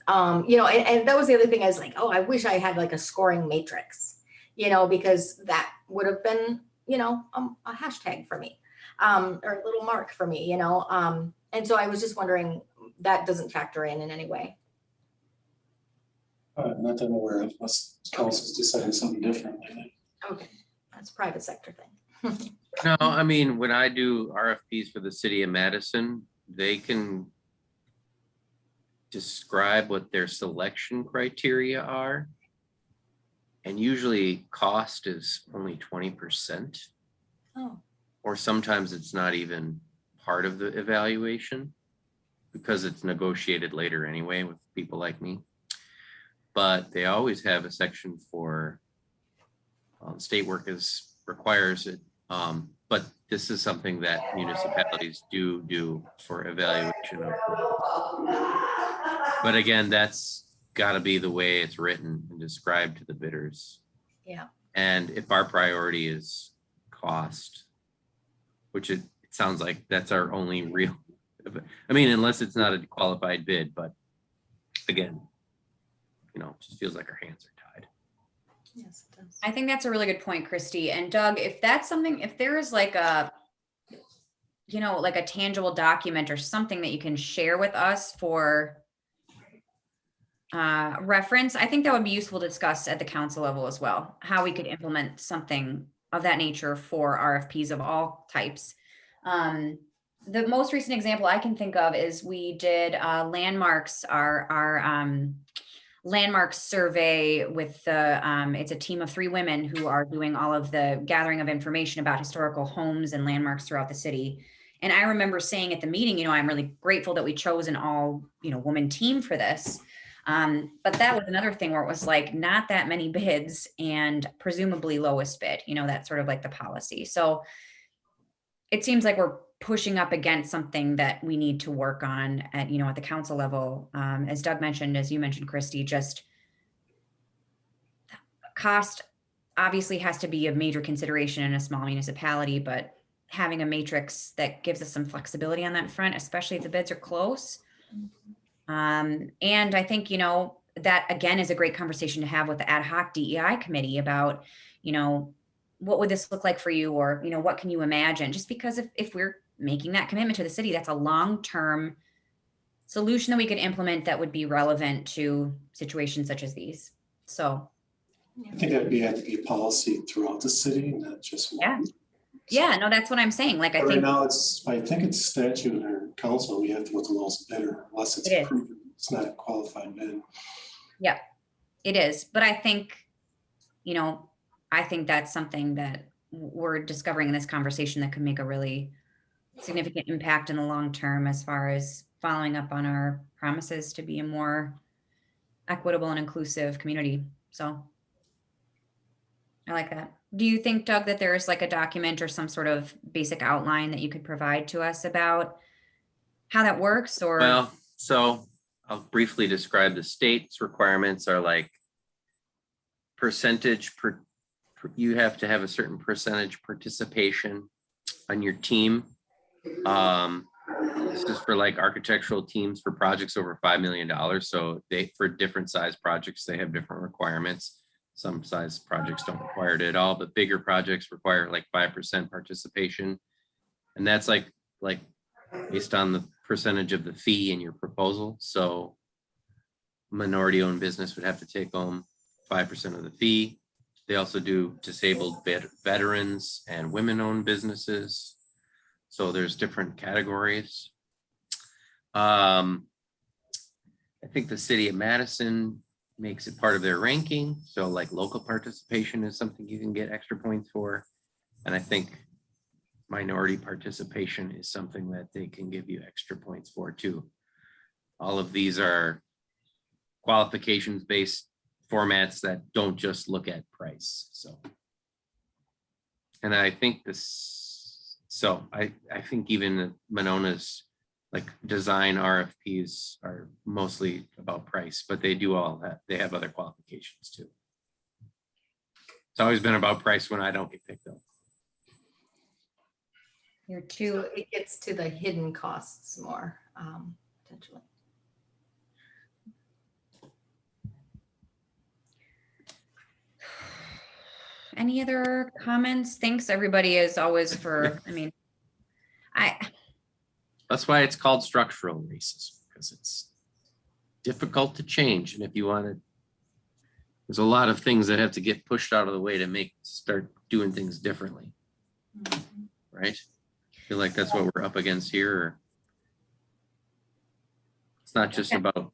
[SPEAKER 5] And that was the other thing. I was like, oh, I wish I had like a scoring matrix, because that would have been, a hashtag for me, or a little mark for me, and so I was just wondering, that doesn't factor in any way.
[SPEAKER 2] Not that I'm aware of, unless council's decided something different.
[SPEAKER 5] Okay, that's a private sector thing.
[SPEAKER 3] No, I mean, when I do RFPs for the city of Madison, they can describe what their selection criteria are. And usually cost is only 20%,
[SPEAKER 5] Oh,
[SPEAKER 3] or sometimes it's not even part of the evaluation because it's negotiated later anyway with people like me. But they always have a section for state work requires it. But this is something that municipalities do for evaluation of. But again, that's got to be the way it's written and described to the bidders.
[SPEAKER 5] yeah.
[SPEAKER 3] And if our priority is cost, which it sounds like that's our only real, I mean, unless it's not a qualified bid, but again, it just feels like our hands are tied.
[SPEAKER 5] Yes, it does.
[SPEAKER 1] I think that's a really good point, Christy. And Doug, if that's something, if there is like a, like a tangible document or something that you can share with us for reference, I think that would be useful to discuss at the council level as well, how we could implement something of that nature for RFPs of all types. The most recent example I can think of is we did landmarks, our landmarks survey with the, it's a team of 3 women who are doing all of the gathering of information about historical homes and landmarks throughout the city. And I remember saying at the meeting, I'm really grateful that we chose an all, woman team for this. But that was another thing where it was like not that many bids and presumably lowest bid, that's sort of like the policy. So it seems like we're pushing up against something that we need to work on at, at the council level. As Doug mentioned, as you mentioned, Christy, just cost obviously has to be a major consideration in a small municipality, but having a matrix that gives us some flexibility on that front, especially if the bids are close. And I think, that again is a great conversation to have with the ad hoc DEI committee about, what would this look like for you? Or, what can you imagine? Just because if we're making that commitment to the city, that's a long-term solution that we could implement that would be relevant to situations such as these. So.
[SPEAKER 2] I think that'd have to be a policy throughout the city, not just one.
[SPEAKER 1] Yeah. Yeah, no, that's what I'm saying. Like, I
[SPEAKER 2] But
[SPEAKER 1] think
[SPEAKER 2] right now I think it's statute or council, we have to go to the lowest bidder unless it's
[SPEAKER 1] It is.
[SPEAKER 2] approved. It's not a qualified bid.
[SPEAKER 1] yeah, it is. But I think, I think that's something that we're discovering in this conversation that could make a really significant impact in the long term as far as following up on our promises to be a more equitable and inclusive community. So I like that. Do you think, Doug, that there's like a document or some sort of basic outline that you could provide to us about how that works? Or
[SPEAKER 3] Well, so I'll briefly describe the state's requirements are like percentage per, you have to have a certain percentage participation on your team. This is for like architectural teams for projects over $5 million. So for different size projects, they have different requirements. Some size projects don't require it at all, but bigger projects require like 5% participation. And that's like based on the percentage of the fee in your proposal. So minority owned business would have to take home 5% of the fee. They also do disabled veterans and women owned businesses. So there's different categories. I think the city of Madison makes it part of their ranking. So like local participation is something you can get extra points for. And I think minority participation is something that they can give you extra points for too. All of these are qualifications based formats that don't just look at price. So, and I think I think even Monona's like design RFPs are mostly about price, but they do all that. They have other qualifications too. It's always been about price when I don't get picked up.
[SPEAKER 1] you're too,
[SPEAKER 5] So it gets to the hidden costs more, potentially.
[SPEAKER 1] any other comments? Thanks, everybody, as always, for, I mean,
[SPEAKER 3] That's why it's called structural racism, because it's difficult to change. And if you want to, there's a lot of things that have to get pushed out of the way to start doing things differently, right? I feel like that's what we're up against here. It's not just about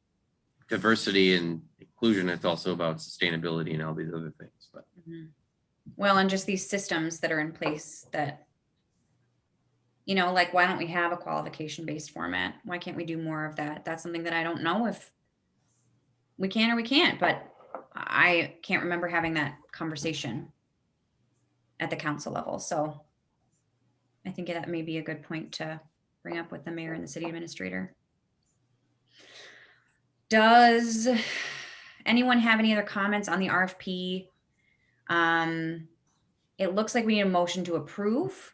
[SPEAKER 3] diversity and inclusion, it's also about sustainability and all these other things. But
[SPEAKER 1] well, and just these systems that are in place that, you know, like, why don't we have a qualification-based format? Why can't we do more of that? That's something that I don't know if we can or we can't, but I can't remember having that conversation at the council level. So I think that may be a good point to bring up with the mayor and the city administrator. Does anyone have any other comments on the RFP? It looks like we need a motion to approve.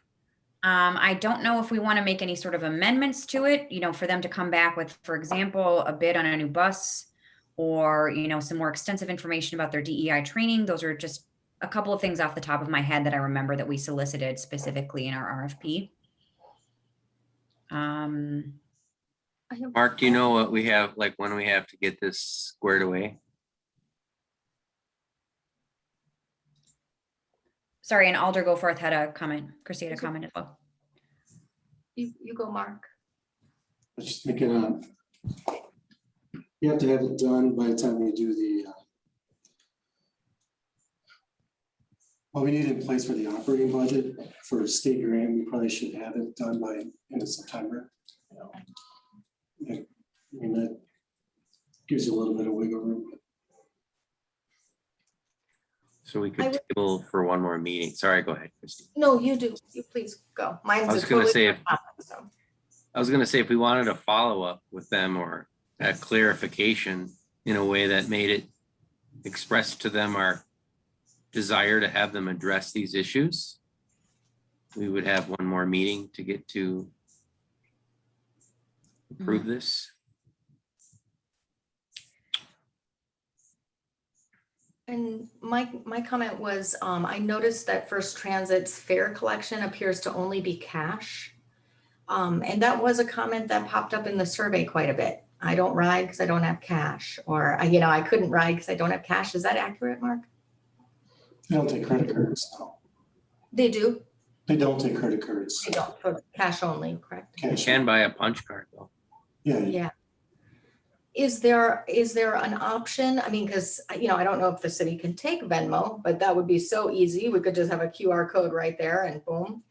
[SPEAKER 1] I don't know if we want to make any sort of amendments to it, you know, for them to come back with, for example, a bid on a new bus, or, you know, some more extensive information about their DEI training. Those are just a couple of things off the top of my head that I remember that we solicited specifically in our RFP.
[SPEAKER 3] Mark, do you know what we have, like when we have to get this squared away?
[SPEAKER 1] Sorry, and Alder Goforth had a comment. Christy had a comment as well.
[SPEAKER 5] You go, Mark.
[SPEAKER 2] Let's just make it you have to have it done by the time we do the what we need in place for the operating budget for state grant. We probably should have it done by end of September. You know, I mean, that gives you a little bit of wiggle room.
[SPEAKER 3] So we could table for one more meeting. Sorry, go ahead, Christy.
[SPEAKER 5] No, you do. You please go. Mine's
[SPEAKER 3] I was
[SPEAKER 5] a
[SPEAKER 3] gonna
[SPEAKER 5] totally
[SPEAKER 3] say
[SPEAKER 5] different topic, so.
[SPEAKER 3] I was gonna say if we wanted a follow-up with them or a clarification in a way that made it express to them our desire to have them address these issues, we would have one more meeting to get to approve this.
[SPEAKER 5] And my comment was, I noticed that First Transit's fare collection appears to only be cash. And that was a comment that popped up in the survey quite a bit. I don't ride because I don't have cash, or, you know, I couldn't ride because I don't have cash. Is that accurate, Mark?
[SPEAKER 2] They don't take credit cards. No.
[SPEAKER 5] They do.
[SPEAKER 2] They don't take credit cards.
[SPEAKER 5] They don't, for cash only, correct?
[SPEAKER 3] You can buy a punch card though.
[SPEAKER 2] Yeah.
[SPEAKER 5] Yeah. Is there an option? I mean, because, you know, I don't know if the city can take Venmo, but that would be so easy. We could just have a QR code right there and boom.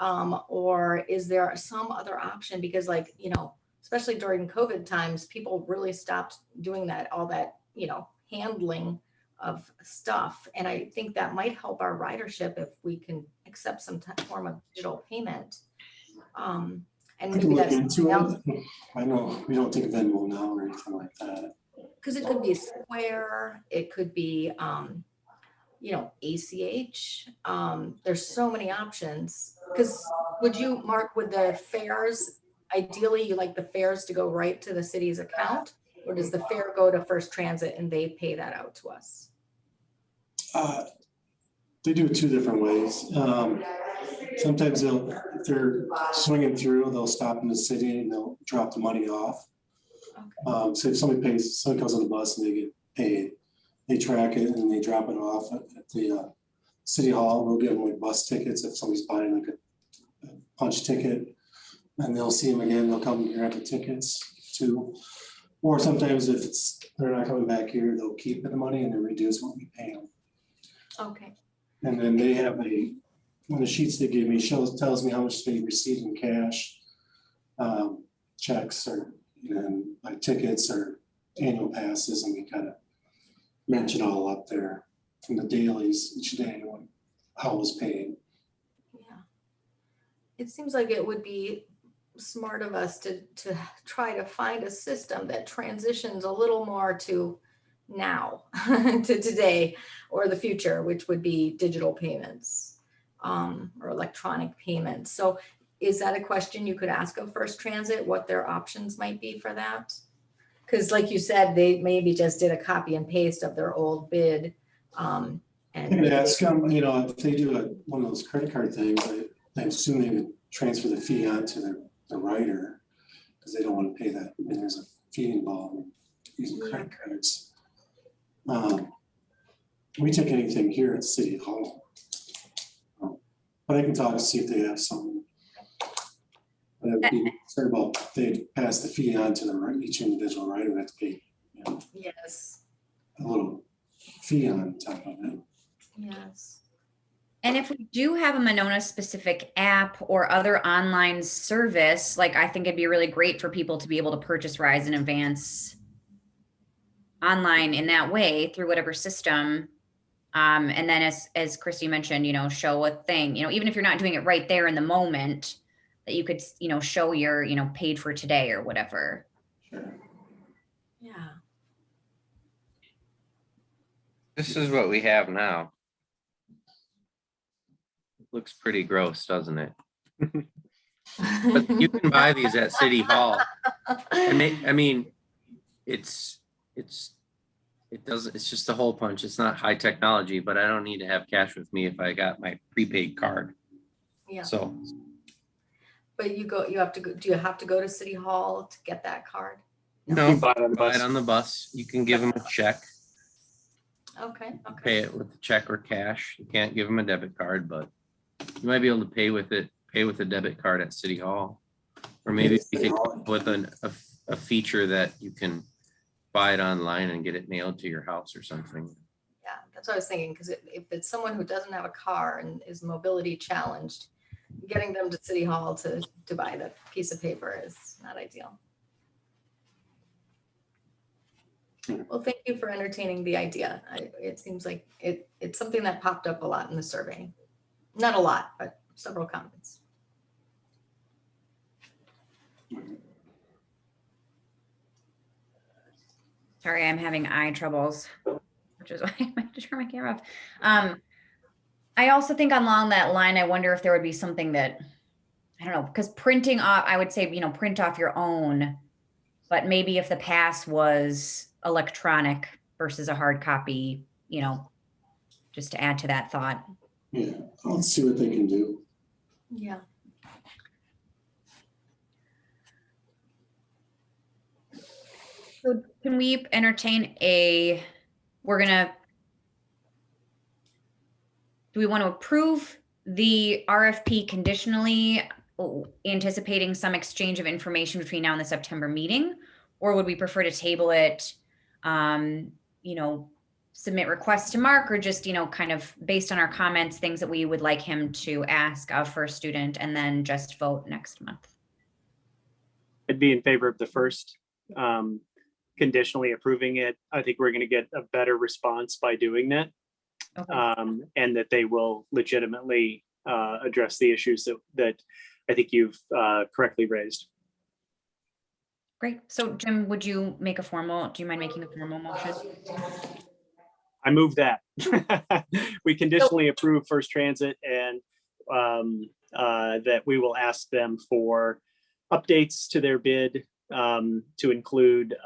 [SPEAKER 5] Or is there some other option? Because, like, you know, especially during COVID times, people really stopped doing that, all that, you know, handling of stuff. And I think that might help our ridership if we can accept some form of digital payment. And
[SPEAKER 2] I
[SPEAKER 5] maybe
[SPEAKER 2] can look
[SPEAKER 5] that's
[SPEAKER 2] into it. I know we don't take Venmo now or anything like that.
[SPEAKER 5] because it could be Square, it could be, you know, ACH. There's so many options. Because would you, Mark, with the fares, ideally you like the fares to go right to the city's account? Or does the fare go to First Transit and they pay that out to us?
[SPEAKER 2] They do it two different ways. Sometimes if they're swinging through, they'll stop in the city and they'll drop the money off.
[SPEAKER 5] Okay.
[SPEAKER 2] So if someone comes on the bus and they get paid, they track it and they drop it off at the city hall. We'll give them like bus tickets if somebody's buying like a punch ticket, and they'll see them again. They'll come and grab the tickets too. Or sometimes if they're not coming back here, they'll keep the money and they reduce what we pay them.
[SPEAKER 5] Okay.
[SPEAKER 2] And then they have one of the sheets they give me tells me how much they received in cash, checks, or like tickets or annual passes, and we kind of match it all up there from the dailies each day how it was paid.
[SPEAKER 5] Yeah. It seems like it would be smart of us to try to find a system that transitions a little more to now, to today or the future, which would be digital payments or electronic payments. So is that a question you could ask of First Transit, what their options might be for that? Because like you said, they maybe just did a copy and paste of their old bid
[SPEAKER 2] I'm gonna ask them, you know, if they do one of those credit card things, I assume they would transfer the fee onto the writer, because they don't want to pay that, I mean, there's a fee involved using credit cards. We take anything here at City Hall. But I can talk to see if they have some. But I'd be concerned about if they pass the fee on to each individual writer, would have to pay, you know,
[SPEAKER 5] Yes,
[SPEAKER 2] a little fee on top of it.
[SPEAKER 5] yes.
[SPEAKER 1] And if we do have a Monona specific app or other online service, like I think it'd be really great for people to be able to purchase rides in advance online in that way through whatever system. And then as Christy mentioned, you know, show a thing, you know, even if you're not doing it right there in the moment, that you could, you know, show your, you know, paid for today or whatever.
[SPEAKER 2] Sure.
[SPEAKER 5] Yeah.
[SPEAKER 3] This is what we have now. Looks pretty gross, doesn't it? But you can buy these at City Hall. And I mean, it's just a hole punch. It's not high technology, but I don't need to have cash with me if I got my prepaid card.
[SPEAKER 5] Yeah,
[SPEAKER 3] So
[SPEAKER 5] but you have to go, do you have to go to City Hall to get that card?
[SPEAKER 3] no,
[SPEAKER 4] buy it on the
[SPEAKER 3] buy
[SPEAKER 4] bus.
[SPEAKER 3] it on the bus. You can give them a check,
[SPEAKER 5] Okay,
[SPEAKER 3] pay
[SPEAKER 5] okay.
[SPEAKER 3] it with a check or cash. You can't give them a debit card, but you might be able to pay with a debit card at City Hall. Or maybe you can come up with a feature that you can buy it online and get it mailed to your house or something.
[SPEAKER 5] Yeah, that's what I was thinking, because if it's someone who doesn't have a car and is mobility challenged, getting them to City Hall to buy the piece of paper is not ideal. Well, thank you for entertaining the idea. It seems like it's something that popped up a lot in the survey. Not a lot, but several comments.
[SPEAKER 1] Sorry, I'm having eye troubles, which is why I might have to turn my camera off. I also think along that line, I wonder if there would be something that, I don't know, because printing off, I would say, you know, print off your own, but maybe if the pass was electronic versus a hard copy, you know, just to add to that thought.
[SPEAKER 2] Yeah, let's see what they can do.
[SPEAKER 5] Yeah.
[SPEAKER 1] So can we entertain do we want to approve the RFP conditionally, anticipating some exchange of information between now and the September meeting? Or would we prefer to table it, you know, submit requests to Mark, or just, you know, kind of based on our comments, things that we would like him to ask of first student, and then just vote next month?
[SPEAKER 4] I'd be in favor of the first, conditionally approving it. I think we're going to get a better response by doing that.
[SPEAKER 1] Okay.
[SPEAKER 4] And that they will legitimately address the issues that I think you've correctly raised.
[SPEAKER 1] Great. So Jim, do you mind making a formal motion?
[SPEAKER 4] I move that we conditionally approve First Transit, and that we will ask them for updates to their bid to include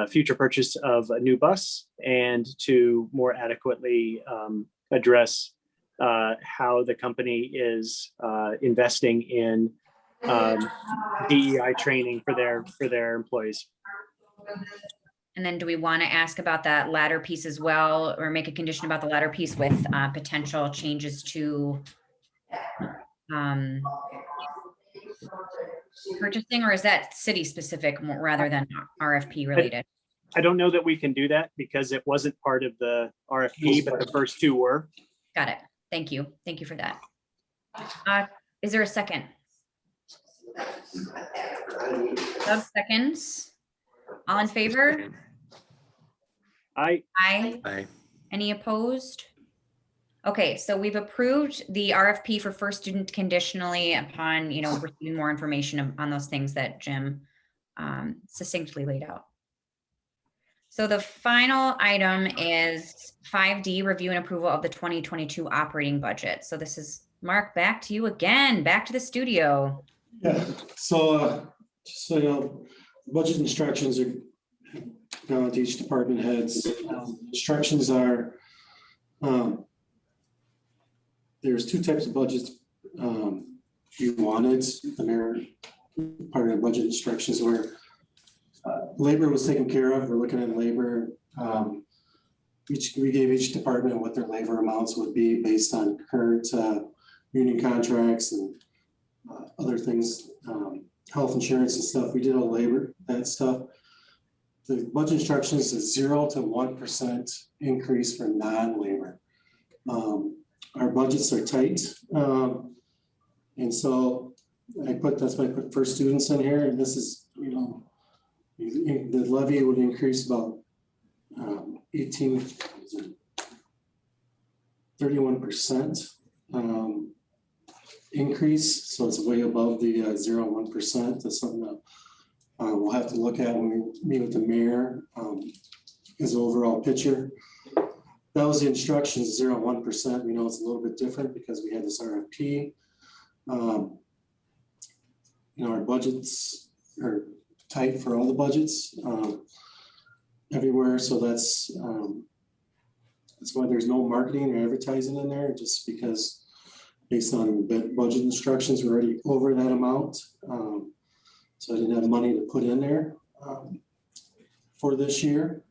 [SPEAKER 4] future purchase of a new bus, and to more adequately address how the company is investing in DEI training for their employees.
[SPEAKER 1] And then do we want to ask about that latter piece as well, or make a condition about the latter piece with potential changes to purchasing, or is that city specific rather than RFP related?
[SPEAKER 4] I don't know that we can do that because it wasn't part of the RFP, but the first two were.
[SPEAKER 1] Got it. Thank you. Thank you for that. Is there a second? Doug seconds. All in favor?
[SPEAKER 4] Aye.
[SPEAKER 1] Aye. Any opposed? Okay, so we've approved the RFP for first student conditionally upon, you know, receiving more information on those things that Jim succinctly laid out. So the final item is 5D, review and approval of the 2022 operating budget. So this is Mark, back to you again, back to the studio.
[SPEAKER 2] Yeah, so just so you know, budget instructions are gone to each department heads. Instructions are There's two types of budgets. You wanted, the mayor, part of the budget instructions were labor was taken care of. We're looking at labor. We gave each department what their labor amounts would be based on current union contracts and other things, health insurance and stuff. We did all labor, that stuff. The budget instructions is 0 to 1% increase for non-labor. Our budgets are tight. And so that's why I put first students in here. And this is, you know, the levy would increase about 31% increase. So it's way above the 0 and 1%. That's something that we'll have to look at when we meet with the mayor, as overall picture. That was the instructions, 0 and 1%. We know it's a little bit different because we had this RFP. You know, our budgets are tight for all the budgets everywhere. So that's why there's no marketing or advertising in there, just because based on the budget instructions, we're already over that amount. So I didn't have money to put in there for this year.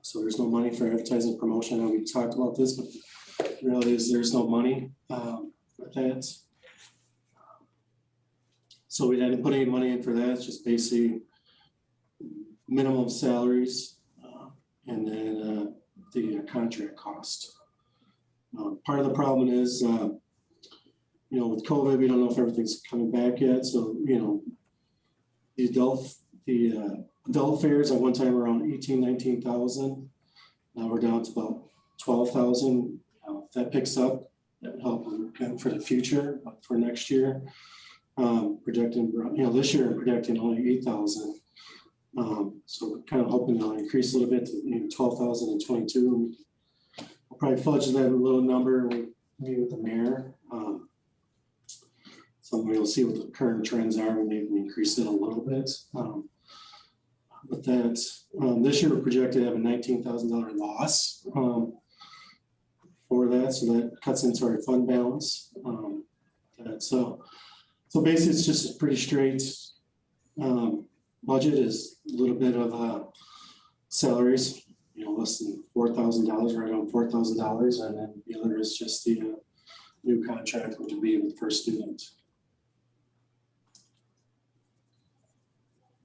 [SPEAKER 2] So there's no money for advertising and promotion. I know we talked about this, but the reality is there's no money for that. So we didn't put any money in for that. It's just basically minimum salaries and then the contract cost. Part of the problem is, you know, with COVID, we don't know if everything's coming back yet. So, you know, the adult fares at one time around 19,000. Now we're down to about 12,000. If that picks up, that will help for the future, for next year. Projecting, you know, this year projecting only 8,000. So we're kind of hoping to increase a little bit to maybe 12,000 in 22. We'll probably fudge that a little number when we meet with the mayor. So we'll see what the current trends are and maybe increase it a little bit. But that this year we're projected to have a $19,000 loss for that. So that cuts into our fund balance. So basically it's just a pretty straight budget. Is a little bit of salaries, you know, less than $4,000, right around $4,000. And then the other is just the new contract, which would be with first student.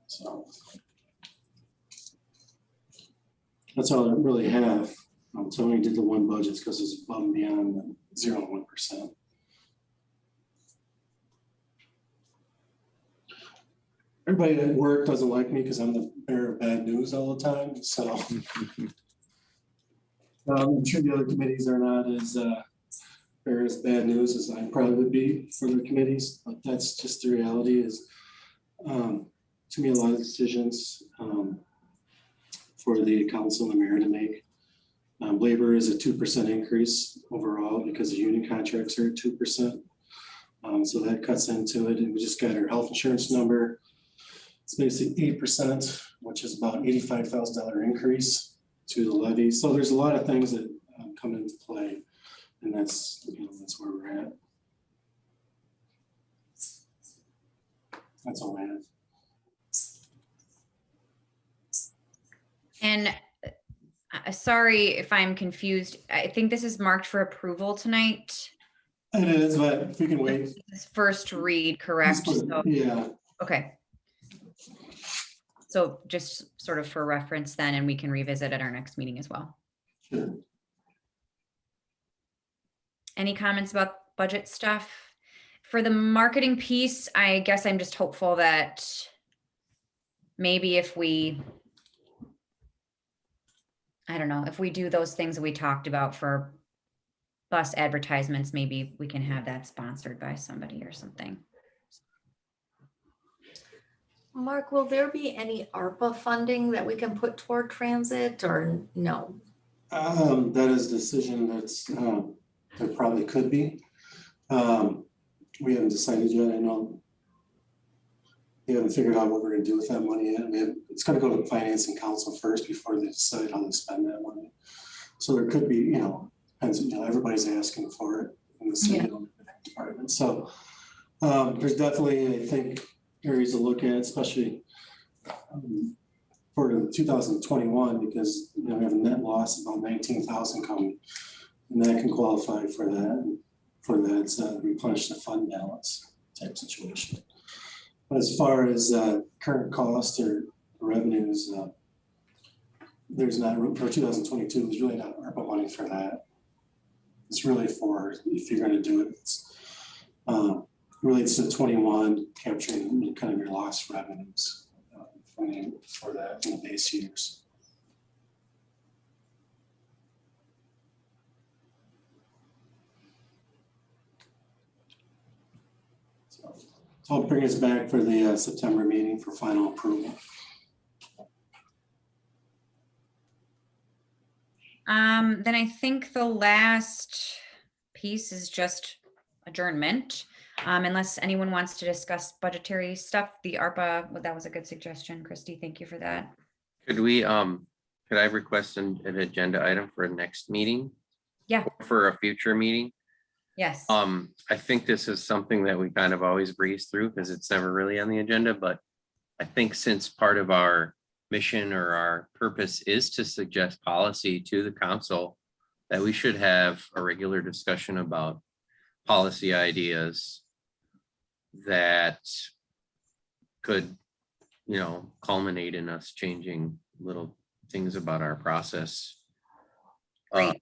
[SPEAKER 2] So that's all I really have. So I only did the one budget because it's above and beyond the 0 and 1%. Everybody at work doesn't like me because I'm the bearer of bad news all the time. So I'm sure the other committees are not as bearer as bad news as I probably would be for the committees. But that's just the reality. Is to me a lot of decisions for the council and the mayor to make. Labor is a 2% increase overall because the union contracts are at 2%. So that cuts into it. And we just got our health insurance number. It's basically 8%, which is about $85,000 increase to the levy. So there's a lot of things that come into play, and that's, you know, that's where we're at. That's all I have.
[SPEAKER 1] And sorry if I'm confused. I think this is marked for approval tonight.
[SPEAKER 2] It is, but if we can wait.
[SPEAKER 1] It's first read, correct? So,
[SPEAKER 2] Yeah.
[SPEAKER 1] okay. So just sort of for reference then, and we can revisit at our next meeting as well.
[SPEAKER 2] Sure.
[SPEAKER 1] Any comments about budget stuff? For the marketing piece, I guess I'm just hopeful that maybe if we, I don't know, if we do those things that we talked about for bus advertisements, maybe we can have that sponsored by somebody or something.
[SPEAKER 5] Mark, will there be any ARPA funding that we can put toward transit or no?
[SPEAKER 2] That is a decision that's, there probably could be. We haven't decided yet. I know we haven't figured out what we're gonna do with that money yet. It's gonna go to the financing council first before they decide how to spend that money. So there could be, depends, everybody's asking for it in the city department. So there's definitely, I think, areas to look at, especially for 2021, because we have a net loss of about 19,000 coming, and that can qualify for that replenish the fund balance type situation. But as far as current cost or revenues, there's not room for 2022. There's really not ARPA money for that. It's really for, if you're going to do it, it's relates to 21, capturing kind of your lost revenues for that in the base years. So I'll bring us back for the September meeting for final approval.
[SPEAKER 1] Then I think the last piece is just adjournment. Unless anyone wants to discuss budgetary stuff, the ARPA, well, that was a good suggestion, Christy. Thank you for that.
[SPEAKER 3] Could we, could I request an agenda item for a next meeting?
[SPEAKER 1] Yeah.
[SPEAKER 3] Or for a future meeting?
[SPEAKER 1] Yes.
[SPEAKER 3] I think this is something that we kind of always breeze through because it's never really on the agenda, but I think since part of our mission or our purpose is to suggest policy to the council, that we should have a regular discussion about policy ideas that could, culminate in us changing little things about our process.
[SPEAKER 1] Great.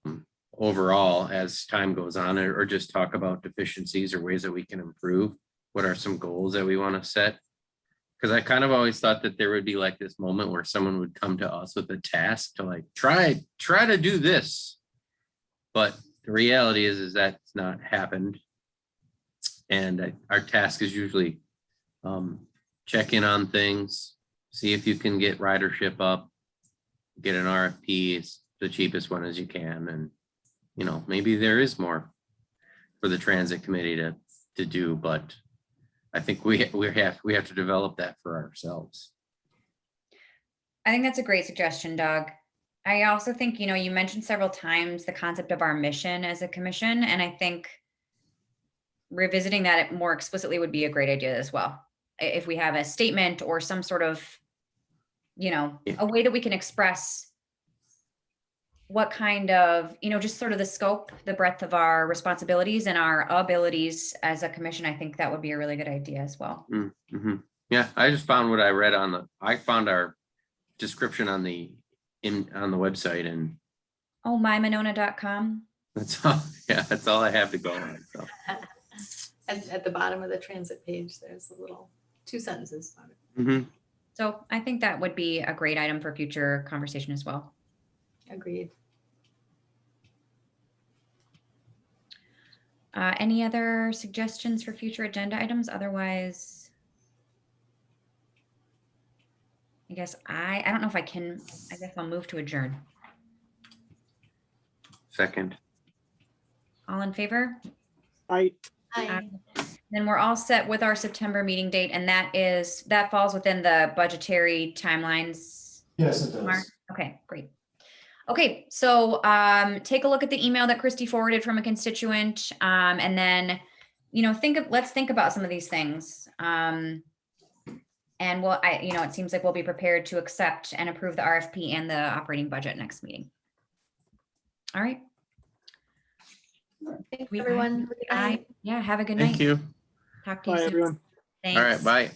[SPEAKER 3] Overall, as time goes on, or just talk about deficiencies or ways that we can improve. What are some goals that we want to set? Because I kind of always thought that there would be like this moment where someone would come to us with a task to like, try to do this. But the reality is that's not happened. And our task is usually check in on things, see if you can get ridership up, get an RFP, it's the cheapest one as you can. And, maybe there is more for the transit committee to do, but I think we have to develop that for ourselves.
[SPEAKER 1] I think that's a great suggestion, Doug. I also think, you mentioned several times the concept of our mission as a commission, and I think revisiting that more explicitly would be a great idea as well. If we have a statement or some sort of, a way that we can express what kind of, just sort of the scope, the breadth of our responsibilities and our abilities as a commission, I think that would be a really good idea as well.
[SPEAKER 3] Mm-hmm. Yeah, I just found what I read I found our description on the website, and
[SPEAKER 1] mymonona.com.
[SPEAKER 3] that's all I have to go on. So.
[SPEAKER 5] At the bottom of the transit page, there's a little 2 sentences on it.
[SPEAKER 3] Mm-hmm.
[SPEAKER 1] So I think that would be a great item for future conversation as well.
[SPEAKER 5] Agreed.
[SPEAKER 1] Any other suggestions for future agenda items? Otherwise, I guess I don't know if I can, I guess I'll move to adjourn.
[SPEAKER 3] Second.
[SPEAKER 1] All in favor?
[SPEAKER 5] Hi.
[SPEAKER 1] Then we're all set with our September meeting date, and that falls within the budgetary timelines.
[SPEAKER 2] Yes, it does.
[SPEAKER 1] Mark? Okay, great. Okay, so take a look at the email that Christy forwarded from a constituent, and then, let's think about some of these things. And it seems like we'll be prepared to accept and approve the RFP and the operating budget next meeting. All right.
[SPEAKER 5] Thanks, everyone.
[SPEAKER 1] Yeah, have a good night.
[SPEAKER 3] Thank you.
[SPEAKER 1] Talk to you
[SPEAKER 4] Bye,
[SPEAKER 1] soon.
[SPEAKER 4] everyone.
[SPEAKER 1] Thanks.
[SPEAKER 3] All right, bye.